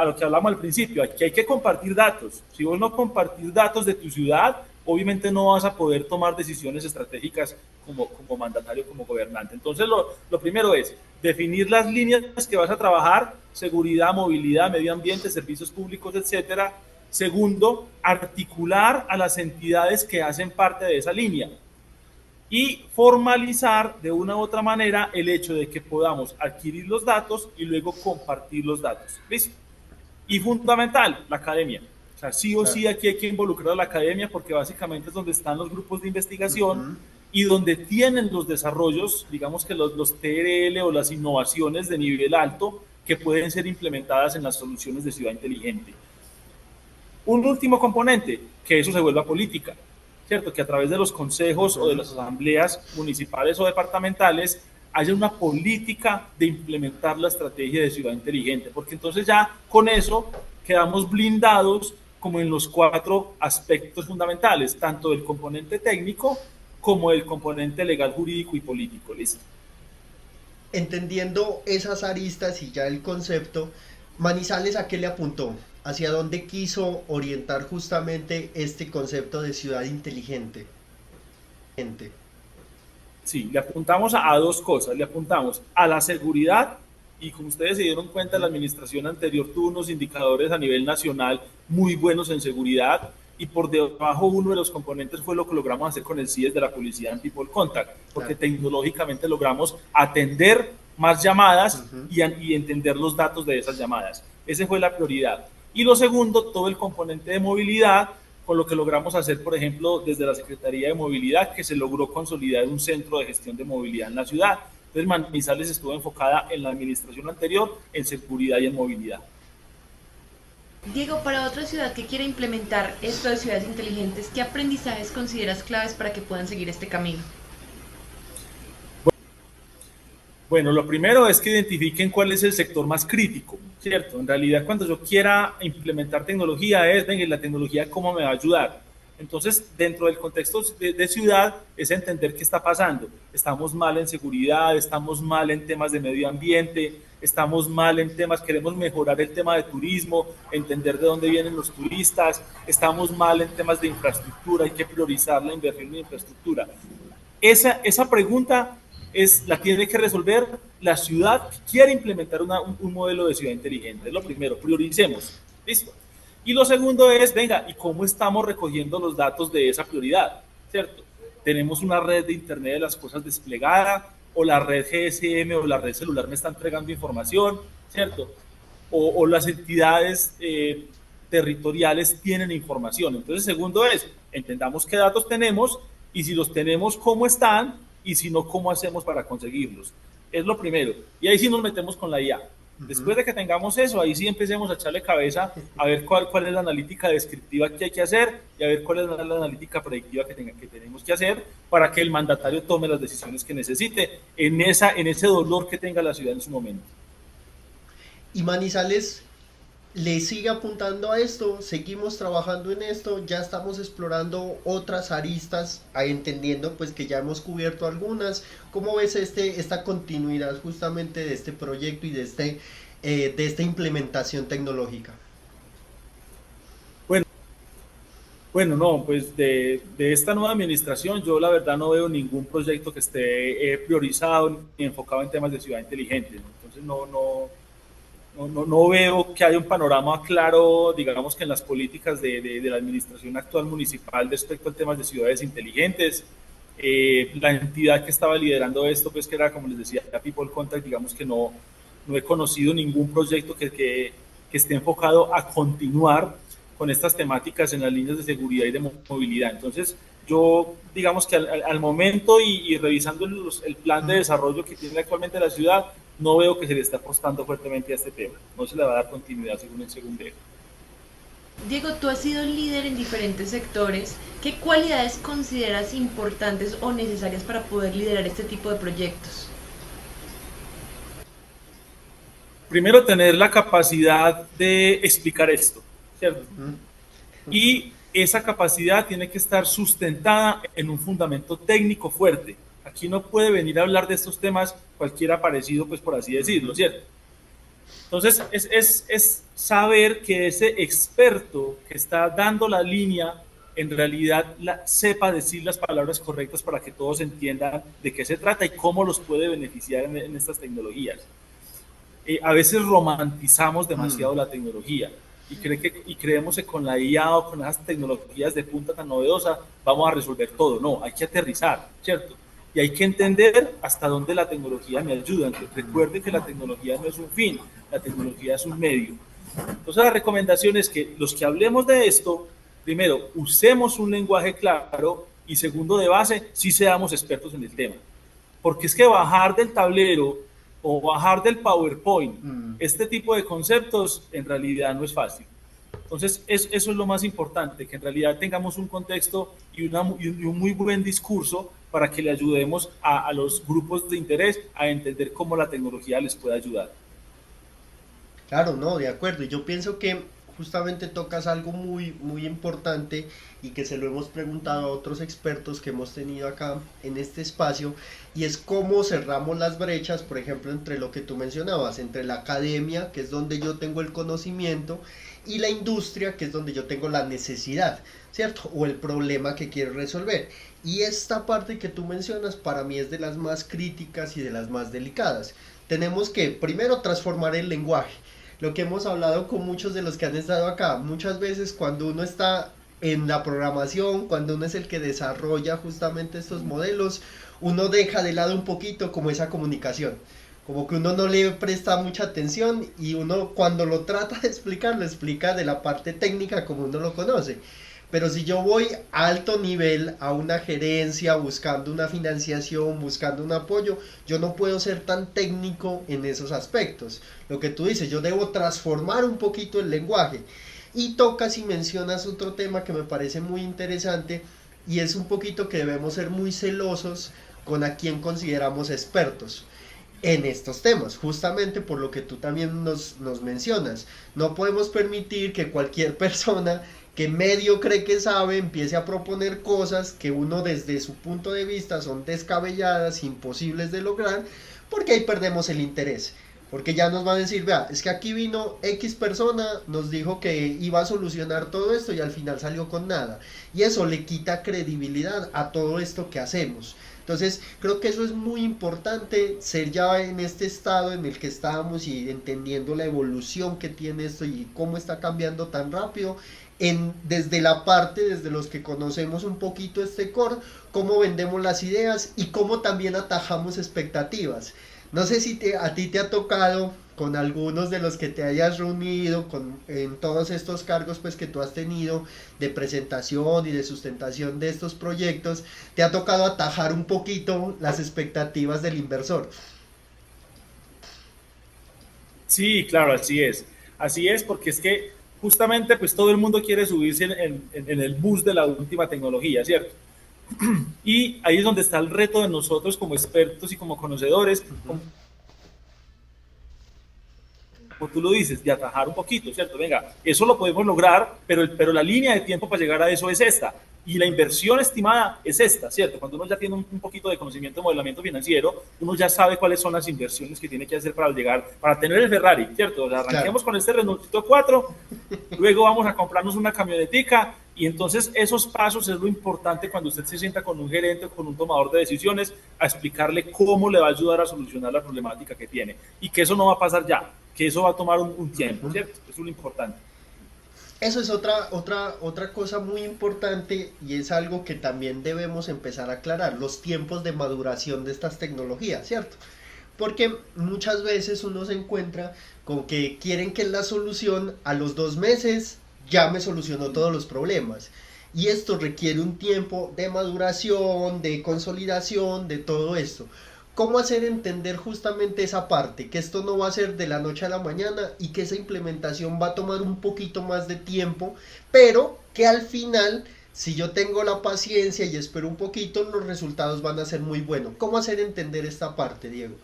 lo que hablamos al principio, que hay que compartir datos. Si vos no compartís datos de tu ciudad, obviamente no vas a poder tomar decisiones estratégicas como mandatario, como gobernante. Entonces, lo primero es definir las líneas que vas a trabajar, seguridad, movilidad, medio ambiente, servicios públicos, etcétera. Segundo, articular a las entidades que hacen parte de esa línea y formalizar de una u otra manera el hecho de que podamos adquirir los datos y luego compartir los datos. ¿Listo? Y fundamental, la academia. O sea, sí o sí aquí hay que involucrar a la academia porque básicamente es donde están los grupos de investigación y donde tienen los desarrollos, digamos que los TRL o las innovaciones de nivel alto que pueden ser implementadas en las soluciones de ciudad inteligente. Un último componente, que eso se vuelva política, ¿cierto? Que a través de los consejos o de las asambleas municipales o departamentales haya una política de implementar la estrategia de ciudad inteligente, porque entonces ya con eso quedamos blindados como en los 4 aspectos fundamentales, tanto del componente técnico como del componente legal, jurídico y político. ¿Listo? Entendiendo esas aristas y ya el concepto, Manizales, ¿a qué le apuntó? ¿Hacia dónde quiso orientar justamente este concepto de ciudad inteligente? Sí, le apuntamos a 2 cosas. Le apuntamos a la seguridad y como ustedes se dieron cuenta, la administración anterior tuvo unos indicadores a nivel nacional muy buenos en seguridad y por debajo uno de los componentes fue lo que logramos hacer con el CIES de la Policía en People Contact, porque tecnológicamente logramos atender más llamadas y entender los datos de esas llamadas. Esa fue la prioridad. Y lo segundo, todo el componente de movilidad, con lo que logramos hacer, por ejemplo, desde la Secretaría de Movilidad, que se logró consolidar un centro de gestión de movilidad en la ciudad. Entonces, Manizales estuvo enfocada en la administración anterior, en seguridad y en movilidad. Diego, para otra ciudad que quiera implementar esto de ciudades inteligentes, ¿qué aprendizajes consideras claves para que puedan seguir este camino? Bueno, lo primero es que identifiquen cuál es el sector más crítico, ¿cierto? En realidad, cuando yo quiera implementar tecnología es, venga, la tecnología, ¿cómo me va a ayudar? Entonces, dentro del contexto de ciudad, es entender qué está pasando. Estamos mal en seguridad, estamos mal en temas de medio ambiente, estamos mal en temas, queremos mejorar el tema de turismo, entender de dónde vienen los turistas, estamos mal en temas de infraestructura, hay que priorizar la inversión en infraestructura. Esa pregunta la tiene que resolver la ciudad que quiere implementar un modelo de ciudad inteligente. Es lo primero, prioricemos. ¿Listo? Y lo segundo es, venga, ¿y cómo estamos recogiendo los datos de esa prioridad? ¿Cierto? Tenemos una red de Internet de las cosas desplegada, o la red GSM o la red celular me está entregando información, ¿cierto? O las entidades territoriales tienen información. Entonces, segundo es, entendamos qué datos tenemos y si los tenemos, cómo están y si no, cómo hacemos para conseguirlos. Es lo primero. Y ahí sí nos metemos con la IA. Después de que tengamos eso, ahí sí empecemos a echarle cabeza a ver cuál es la analítica descriptiva que hay que hacer y a ver cuál es la analítica predictiva que tenemos que hacer para que el mandatario tome las decisiones que necesite en ese dolor que tenga la ciudad en su momento. Y Manizales le sigue apuntando a esto, seguimos trabajando en esto, ya estamos explorando otras aristas, entendiendo pues que ya hemos cubierto algunas. ¿Cómo ves esta continuidad justamente de este proyecto y de esta implementación tecnológica? Bueno, no, pues de esta nueva administración yo la verdad no veo ningún proyecto que esté priorizado ni enfocado en temas de ciudad inteligente. Entonces no veo que haya un panorama claro, digamos que en las políticas de la administración actual municipal respecto a temas de ciudades inteligentes. La entidad que estaba liderando esto, pues que era, como les decía, People Contact, digamos que no he conocido ningún proyecto que esté enfocado a continuar con estas temáticas en las líneas de seguridad y de movilidad. Entonces, yo, digamos que al momento y revisando el plan de desarrollo que tiene actualmente la ciudad, no veo que se le esté apostando fuertemente a este tema. No se le va a dar continuidad según veo. Diego, tú has sido líder en diferentes sectores. ¿Qué cualidades consideras importantes o necesarias para poder liderar este tipo de proyectos? Primero, tener la capacidad de explicar esto, ¿cierto? Y esa capacidad tiene que estar sustentada en un fundamento técnico fuerte. Aquí no puede venir a hablar de estos temas cualquier aparecido, pues por así decirlo, ¿cierto? Entonces, es saber que ese experto que está dando la línea, en realidad sepa decir las palabras correctas para que todos entiendan de qué se trata y cómo los puede beneficiar en estas tecnologías. A veces romantizamos demasiado la tecnología y creemos que con la IA o con esas tecnologías de punta tan novedosa vamos a resolver todo. No, hay que aterrizar, ¿cierto? Y hay que entender hasta dónde la tecnología me ayuda. Recuerde que la tecnología no es un fin, la tecnología es un medio. Entonces la recomendación es que los que hablemos de esto, primero, usemos un lenguaje claro y segundo, de base, sí seamos expertos en el tema. Porque es que bajar del tablero o bajar del PowerPoint este tipo de conceptos en realidad no es fácil. Entonces eso es lo más importante, que en realidad tengamos un contexto y un muy buen discurso para que le ayudemos a los grupos de interés a entender cómo la tecnología les puede ayudar. Claro, no, de acuerdo. Y yo pienso que justamente tocas algo muy, muy importante y que se lo hemos preguntado a otros expertos que hemos tenido acá en este espacio, y es cómo cerramos las brechas, por ejemplo, entre lo que tú mencionabas, entre la academia, que es donde yo tengo el conocimiento, y la industria, que es donde yo tengo la necesidad, ¿cierto? O el problema que quiero resolver. Y esta parte que tú mencionas para mí es de las más críticas y de las más delicadas. Tenemos que primero transformar el lenguaje. Lo que hemos hablado con muchos de los que han estado acá, muchas veces cuando uno está en la programación, cuando uno es el que desarrolla justamente estos modelos, uno deja de lado un poquito como esa comunicación. Como que uno no le presta mucha atención y uno cuando lo trata de explicar, lo explica de la parte técnica como uno lo conoce. Pero si yo voy a alto nivel, a una gerencia, buscando una financiación, buscando un apoyo, yo no puedo ser tan técnico en esos aspectos. Lo que tú dices, yo debo transformar un poquito el lenguaje. Y tocas y mencionas otro tema que me parece muy interesante, y es un poquito que debemos ser muy celosos con a quien consideramos expertos en estos temas, justamente por lo que tú también nos mencionas. No podemos permitir que cualquier persona que medio cree que sabe empiece a proponer cosas que uno desde su punto de vista son descabelladas, imposibles de lograr, porque ahí perdemos el interés. Porque ya nos van a decir, vea, es que aquí vino X persona, nos dijo que iba a solucionar todo esto y al final salió con nada. Y eso le quita credibilidad a todo esto que hacemos. Entonces, creo que eso es muy importante, ser ya en este estado en el que estábamos y entendiendo la evolución que tiene esto y cómo está cambiando tan rápido, desde la parte, desde los que conocemos un poquito este core, cómo vendemos las ideas y cómo también atajamos expectativas. No sé si a ti te ha tocado con algunos de los que te hayas reunido, en todos estos cargos pues que tú has tenido de presentación y de sustentación de estos proyectos, te ha tocado atajar un poquito las expectativas del inversor. Sí, claro, así es. Así es, porque es que justamente pues todo el mundo quiere subirse en el bus de la última tecnología, ¿cierto? Y ahí es donde está el reto de nosotros como expertos y como conocedores, como tú lo dices, de atajar un poquito, ¿cierto? Venga, eso lo podemos lograr, pero la línea de tiempo para llegar a eso es esta. Y la inversión estimada es esta, ¿cierto? Cuando uno ya tiene un poquito de conocimiento de modelamiento financiero, uno ya sabe cuáles son las inversiones que tiene que hacer para llegar, para tener el Ferrari, ¿cierto? O sea, arranquemos con este Renault 4, luego vamos a comprarnos una camionetica, y entonces esos pasos es lo importante cuando usted se sienta con un gerente o con un tomador de decisiones a explicarle cómo le va a ayudar a solucionar la problemática que tiene, y que eso no va a pasar ya, que eso va a tomar un tiempo, ¿cierto? Eso es lo importante. Eso es otra cosa muy importante y es algo que también debemos empezar a aclarar, los tiempos de maduración de estas tecnologías, ¿cierto? Porque muchas veces uno se encuentra con que quieren que la solución a los 2 meses ya me solucionó todos los problemas. Y esto requiere un tiempo de maduración, de consolidación, de todo esto. ¿Cómo hacer entender justamente esa parte? Que esto no va a ser de la noche a la mañana y que esa implementación va a tomar un poquito más de tiempo, pero que al final, si yo tengo la paciencia y espero un poquito, los resultados van a ser muy buenos. ¿Cómo hacer entender esta parte, Diego?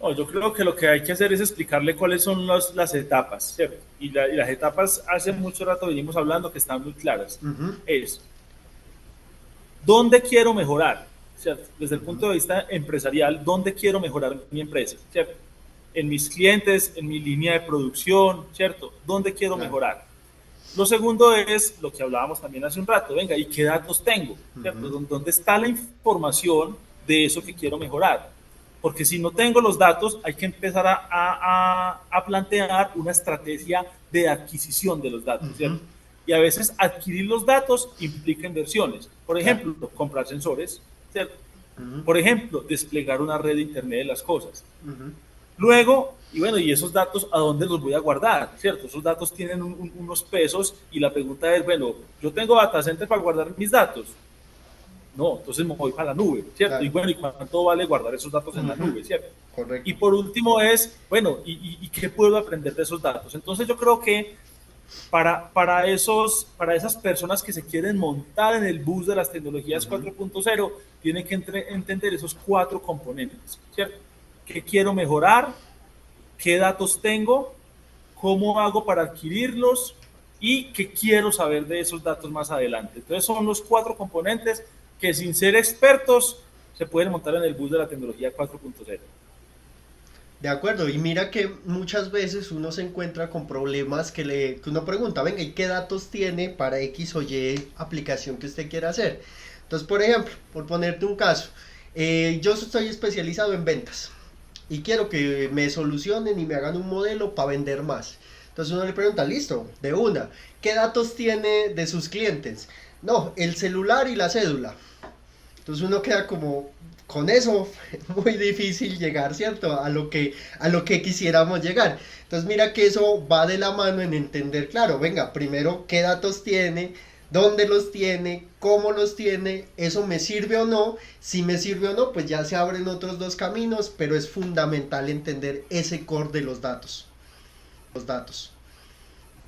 No, yo creo que lo que hay que hacer es explicarle cuáles son las etapas, ¿cierto? Y las etapas, hace mucho rato venimos hablando que están muy claras. Es, ¿dónde quiero mejorar? ¿Cierto? Desde el punto de vista empresarial, ¿dónde quiero mejorar mi empresa? ¿Cierto? En mis clientes, en mi línea de producción, ¿cierto? ¿Dónde quiero mejorar? Lo segundo es lo que hablábamos también hace un rato, venga, ¿y qué datos tengo? ¿Cierto? ¿Dónde está la información de eso que quiero mejorar? Porque si no tengo los datos, hay que empezar a plantear una estrategia de adquisición de los datos, ¿cierto? Y a veces adquirir los datos implica inversiones. Por ejemplo, comprar sensores, ¿cierto? Por ejemplo, desplegar una red de Internet de las cosas. Luego, y bueno, ¿y esos datos a dónde los voy a guardar? ¿Cierto? Esos datos tienen unos pesos y la pregunta es, bueno, ¿yo tengo data center para guardar mis datos? No, entonces me voy para la nube, ¿cierto? Claro. Y bueno, ¿y cuánto vale guardar esos datos en la nube, ¿cierto? Correcto. Y por último es, bueno, ¿y qué puedo aprender de esos datos? Entonces yo creo que para esas personas que se quieren montar en el bus de las tecnologías 4.0, tienen que entender esos 4 componentes, ¿cierto? ¿Qué quiero mejorar? ¿Qué datos tengo? ¿Cómo hago para adquirirlos? ¿Y qué quiero saber de esos datos más adelante? Entonces son los 4 componentes que sin ser expertos se pueden montar en el bus de la tecnología 4.0. De acuerdo, y mira que muchas veces uno se encuentra con problemas que uno pregunta, venga, ¿y qué datos tiene para X o Y aplicación que usted quiera hacer? Entonces, por ejemplo, por ponerte un caso, yo estoy especializado en ventas y quiero que me solucionen y me hagan un modelo para vender más. Entonces uno le pregunta, listo, de una, ¿qué datos tiene de sus clientes? No, el celular y la cédula. Entonces uno queda como, con eso, muy difícil llegar, ¿cierto? A lo que quisiéramos llegar. Entonces mira que eso va de la mano en entender, claro, venga, primero, ¿qué datos tiene? ¿Dónde los tiene? ¿Cómo los tiene? ¿Eso me sirve o no? Si me sirve o no, pues ya se abren otros 2 caminos, pero es fundamental entender ese core de los datos.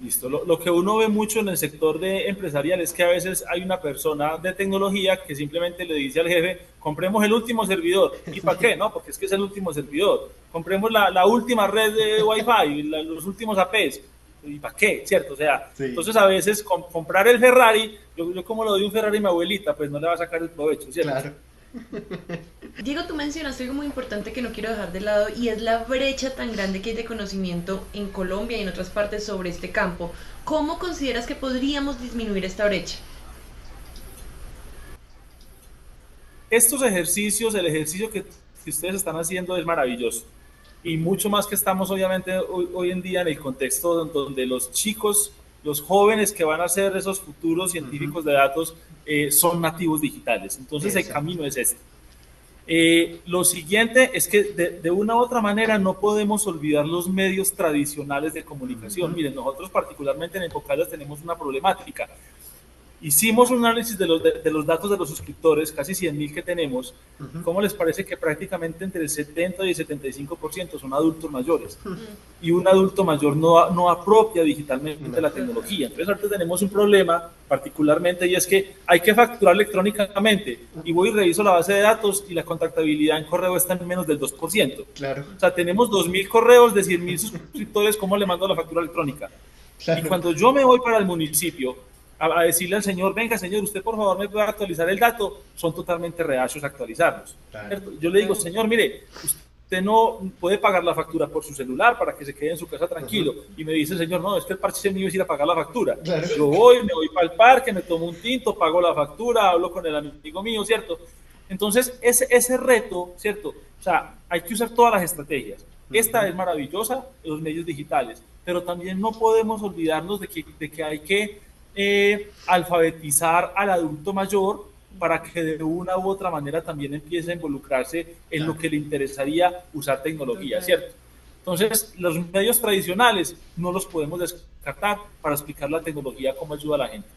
Listo. Lo que uno ve mucho en el sector empresarial es que a veces hay una persona de tecnología que simplemente le dice al jefe, compremos el último servidor. ¿Y para qué? No, porque es que es el último servidor. Compremos la última red de Wi-Fi, los últimos APs. ¿Y para qué? ¿Cierto? O sea, sí. Entonces a veces comprar el Ferrari, yo como lo doy un Ferrari a mi abuelita, pues no le va a sacar el provecho, ¿cierto? Claro. Diego, tú mencionaste algo muy importante que no quiero dejar de lado y es la brecha tan grande que hay de conocimiento en Colombia y en otras partes sobre este campo. ¿Cómo consideras que podríamos disminuir esta brecha? estos ejercicios, el ejercicio que ustedes están haciendo es maravilloso. Y mucho más que estamos obviamente hoy en día en el contexto donde los chicos, los jóvenes que van a ser esos futuros científicos de datos son nativos digitales. Entonces el camino es este. Lo siguiente es que de una u otra manera no podemos olvidar los medios tradicionales de comunicación. Miren, nosotros particularmente en Enfocallas tenemos una problemática. Hicimos un análisis de los datos de los suscriptores, casi 100.000 que tenemos. ¿Cómo les parece que prácticamente entre el 70 y el 75% son adultos mayores? Y un adulto mayor no apropia digitalmente la tecnología. Entonces ahorita tenemos un problema particularmente, y es que hay que facturar electrónicamente. Y voy y reviso la base de datos y la contactabilidad en correo está en menos del 2%. Claro. O sea, tenemos 2.000 correos de 100.000 suscriptores, ¿cómo le mando la factura electrónica? Claro. Y cuando yo me voy para el municipio a decirle al señor, venga señor, usted por favor me puede actualizar el dato, son totalmente reacios a actualizarlos. Claro. Yo le digo, señor, mire, usted no puede pagar la factura por su celular para que se quede en su casa tranquilo. Y me dice el señor, no, es que el parche mío es ir a pagar la factura. Claro. Yo me voy para el parque, me tomo un tinto, pago la factura, hablo con el amigo mío, ¿cierto? Entonces, ese reto, ¿cierto? O sea, hay que usar todas las estrategias. Esta es maravillosa, los medios digitales, pero también no podemos olvidarnos de que hay que alfabetizar al adulto mayor para que de una u otra manera también empiece a involucrarse en lo que le interesaría usar tecnología, ¿cierto? Entonces, los medios tradicionales no los podemos descartar para explicar la tecnología, cómo ayuda a la gente.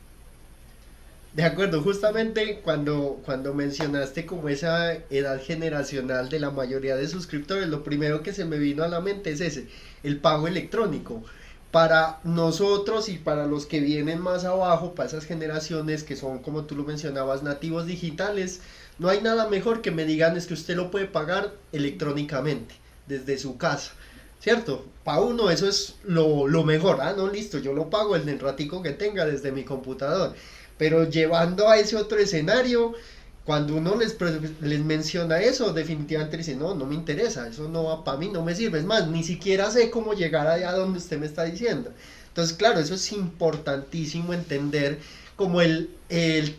De acuerdo, justamente cuando mencionaste como esa edad generacional de la mayoría de suscriptores, lo primero que se me vino a la mente es el pago electrónico. Para nosotros y para los que vienen más abajo, para esas generaciones que son, como tú lo mencionabas, nativos digitales, no hay nada mejor que me digan es que usted lo puede pagar electrónicamente, desde su casa, ¿cierto? Para uno eso es lo mejor, no, listo, yo lo pago el ratico que tenga desde mi computador, pero llevando a ese otro escenario, cuando uno les menciona eso, definitivamente dicen, no me interesa, eso no va para mí, no me sirve, es más, ni siquiera sé cómo llegar allá donde usted me está diciendo. Entonces, claro, eso es importantísimo entender como el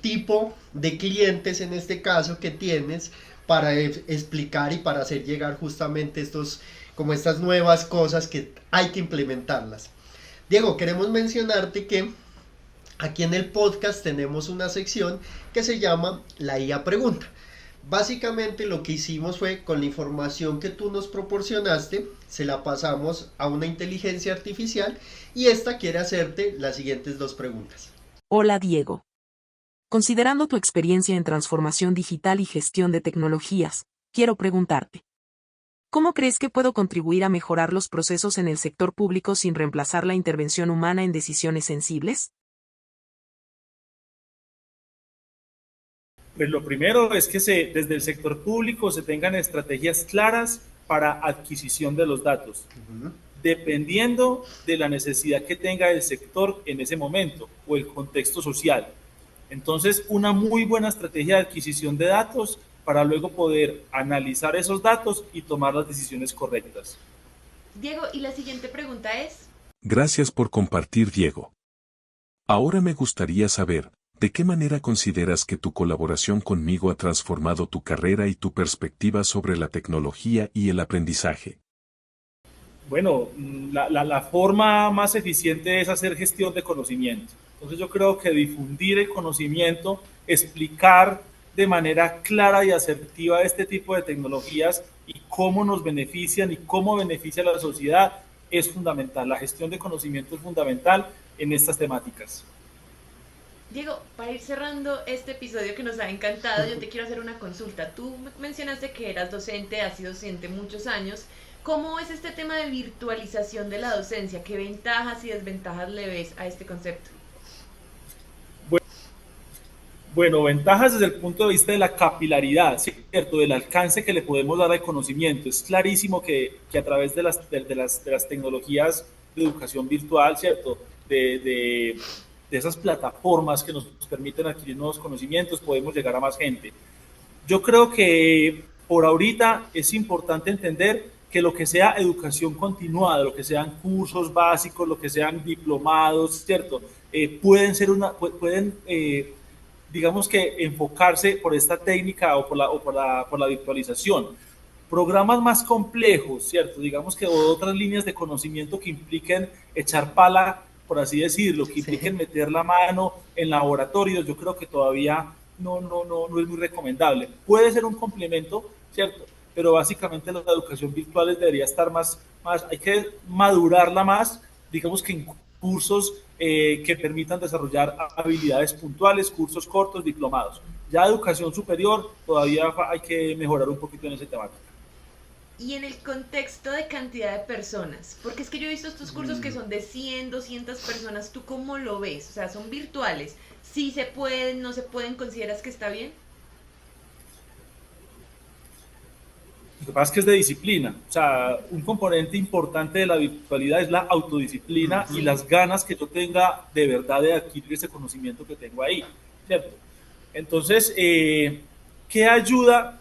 tipo de clientes en este caso que tienes para explicar y para hacer llegar justamente estas nuevas cosas que hay que implementarlas. Diego, queremos mencionarte que aquí en el podcast tenemos una sección que se llama La IA Pregunta. Básicamente lo que hicimos fue, con la información que tú nos proporcionaste, se la pasamos a una inteligencia artificial y esta quiere hacerte las siguientes 2 preguntas. Hola Diego. Considerando tu experiencia en transformación digital y gestión de tecnologías, quiero preguntarte, ¿cómo crees que puedo contribuir a mejorar los procesos en el sector público sin reemplazar la intervención humana en decisiones sensibles? Pues lo primero es que desde el sector público se tengan estrategias claras para adquisición de los datos, dependiendo de la necesidad que tenga el sector en ese momento o el contexto social. Entonces, una muy buena estrategia de adquisición de datos para luego poder analizar esos datos y tomar las decisiones correctas. Diego, y la siguiente pregunta es... Gracias por compartir, Diego. Ahora me gustaría saber, ¿de qué manera consideras que tu colaboración conmigo ha transformado tu carrera y tu perspectiva sobre la tecnología y el aprendizaje? Bueno, la forma más eficiente es hacer gestión de conocimiento. Entonces yo creo que difundir el conocimiento, explicar de manera clara y asertiva este tipo de tecnologías y cómo nos benefician y cómo beneficia a la sociedad es fundamental. La gestión de conocimiento es fundamental en estas temáticas. Diego, para ir cerrando este episodio que nos ha encantado, yo te quiero hacer una consulta. Tú mencionaste que eras docente, has sido docente muchos años. ¿Cómo es este tema de virtualización de la docencia? ¿Qué ventajas y desventajas le ves a este concepto? Bueno, ventajas desde el punto de vista de la capilaridad, ¿cierto? Del alcance que le podemos dar al conocimiento. Es clarísimo que a través de las tecnologías de educación virtual, ¿cierto? De esas plataformas que nos permiten adquirir nuevos conocimientos, podemos llegar a más gente. Yo creo que por ahorita es importante entender que lo que sea educación continuada, lo que sean cursos básicos, lo que sean diplomados, ¿cierto? Pueden digamos que enfocarse por esta técnica o por la virtualización. Programas más complejos, ¿cierto? Digamos que otras líneas de conocimiento que impliquen echar pala, por así decirlo, que impliquen meter la mano en laboratorios, yo creo que todavía no es muy recomendable. Puede ser un complemento, ¿cierto? Pero básicamente la educación virtual debería estar hay que madurarla más, digamos que en cursos que permitan desarrollar habilidades puntuales, cursos cortos, diplomados. Ya educación superior, todavía hay que mejorar un poquito en ese tema. Y en el contexto de cantidad de personas, porque es que yo he visto estos cursos que son de 100, 200 personas, ¿tú cómo lo ves? O sea, son virtuales, ¿sí se pueden, no se pueden, consideras que está bien? Lo que pasa es que es de disciplina, o sea, un componente importante de la virtualidad es la autodisciplina y las ganas que yo tenga de verdad de adquirir ese conocimiento que tengo ahí, ¿cierto? Entonces, ¿qué ayuda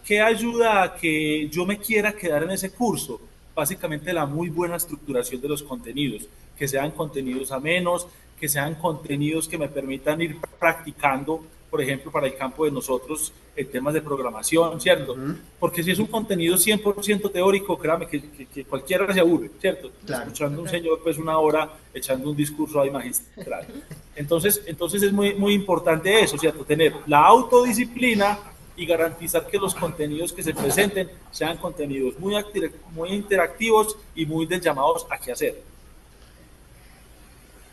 a que yo me quiera quedar en ese curso? Básicamente la muy buena estructuración de los contenidos, que sean contenidos amenos, que sean contenidos que me permitan ir practicando, por ejemplo, para el campo de nosotros, en temas de programación, ¿cierto? Porque si es un contenido 100% teórico, créame que cualquiera se aburre, ¿cierto? Claro. Escuchando a un señor, pues una hora, echando un discurso ahí magistral. Entonces es muy importante eso, ¿cierto? Tener la autodisciplina y garantizar que los contenidos que se presenten sean contenidos muy interactivos y muy de llamados a qué hacer.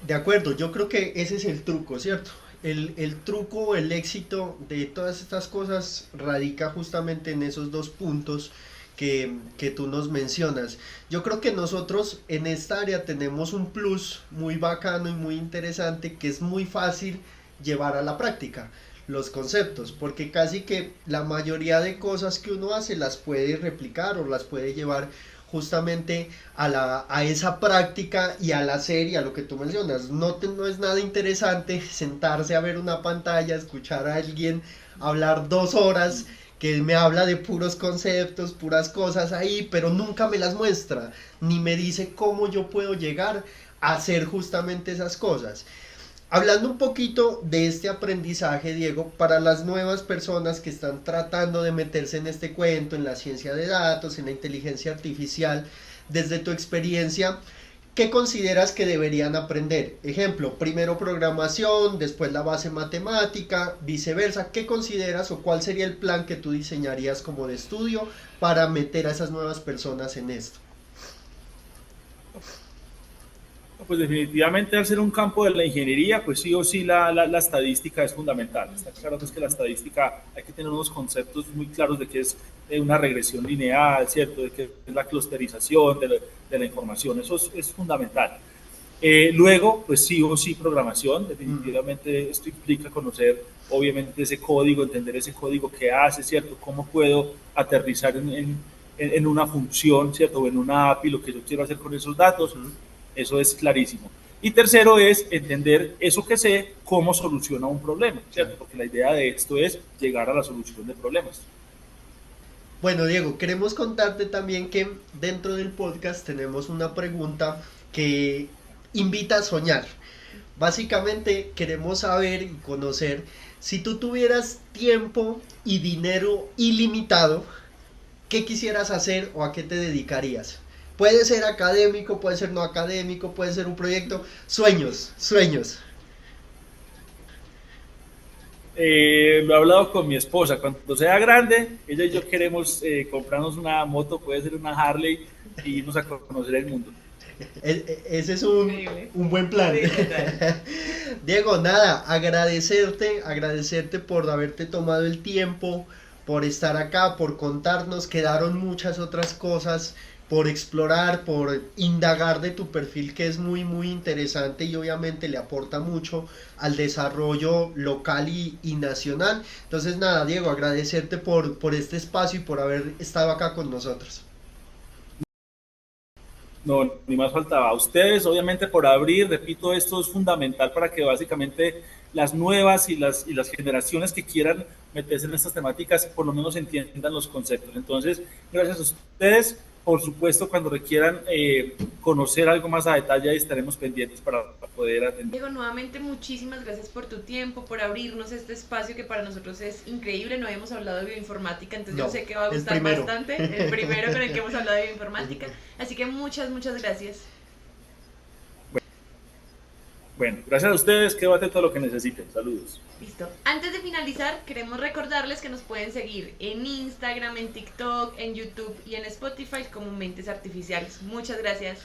De acuerdo, yo creo que ese es el truco, ¿cierto? El truco, el éxito de todas estas cosas radica justamente en esos dos puntos que tú nos mencionas. Yo creo que nosotros en esta área tenemos un plus muy bacano y muy interesante, que es muy fácil llevar a la práctica los conceptos, porque casi que la mayoría de cosas que uno hace las puede replicar o las puede llevar justamente a esa práctica y al hacer y a lo que tú mencionas. No es nada interesante sentarse a ver una pantalla, escuchar a alguien hablar 2 horas que me habla de puros conceptos, puras cosas ahí, pero nunca me las muestra, ni me dice cómo yo puedo llegar a hacer justamente esas cosas. Hablando un poquito de este aprendizaje, Diego, para las nuevas personas que están tratando de meterse en este cuento, en la ciencia de datos, en la inteligencia artificial, desde tu experiencia, ¿qué consideras que deberían aprender? Ejemplo, primero programación, después la base matemática, viceversa. ¿Qué consideras o cuál sería el plan que tú diseñarías como de estudio para meter a esas nuevas personas en esto? Pues definitivamente al ser un campo de la ingeniería, pues sí o sí la estadística es fundamental. Está claro que es que la estadística hay que tener unos conceptos muy claros de qué es una regresión lineal, ¿cierto? De qué es la clusterización de la información, eso es fundamental. Luego, pues sí o sí programación, definitivamente esto implica conocer obviamente ese código, entender ese código que hace, ¿cierto? Cómo puedo aterrizar en una función, ¿cierto? O en una API lo que yo quiero hacer con esos datos. Eso es clarísimo. Y tercero es entender eso que sé, cómo soluciona un problema, ¿cierto? Porque la idea de esto es llegar a la solución de problemas. Bueno, Diego, queremos contarte también que dentro del podcast tenemos una pregunta que invita a soñar. Básicamente queremos saber y conocer si tú tuvieras tiempo y dinero ilimitado, ¿qué quisieras hacer o a qué te dedicarías? Puede ser académico, puede ser no académico, puede ser un proyecto. Sueños. Lo he hablado con mi esposa. Cuando sea grande, ella y yo queremos comprarnos una moto, puede ser una Harley, y irnos a conocer el mundo. Ese es un buen plan. Diego, nada, agradecerte por haberte tomado el tiempo, por estar acá, por contarnos. Quedaron muchas otras cosas por explorar, por indagar de tu perfil, que es muy interesante y obviamente le aporta mucho al desarrollo local y nacional. Entonces nada, Diego, agradecerte por este espacio y por haber estado acá con nosotros. No, ni más faltaba. A ustedes, obviamente, por abrir, repito, esto es fundamental para que básicamente las nuevas y las generaciones que quieran meterse en estas temáticas, por lo menos entiendan los conceptos. Entonces, gracias a ustedes. Por supuesto, cuando requieran conocer algo más a detalle, estaremos pendientes para poder atender. Diego, nuevamente muchísimas gracias por tu tiempo, por abrirnos este espacio que para nosotros es increíble. No habíamos hablado de bioinformática, entonces yo sé que va a gustar bastante. El primero con el que hemos hablado de bioinformática. Así que muchas gracias. Bueno, gracias a ustedes, quedo atento a lo que necesiten. Saludos. Listo. Antes de finalizar, queremos recordarles que nos pueden seguir en Instagram, en TikTok, en YouTube y en Spotify como Mentes Artificiales. Muchas gracias.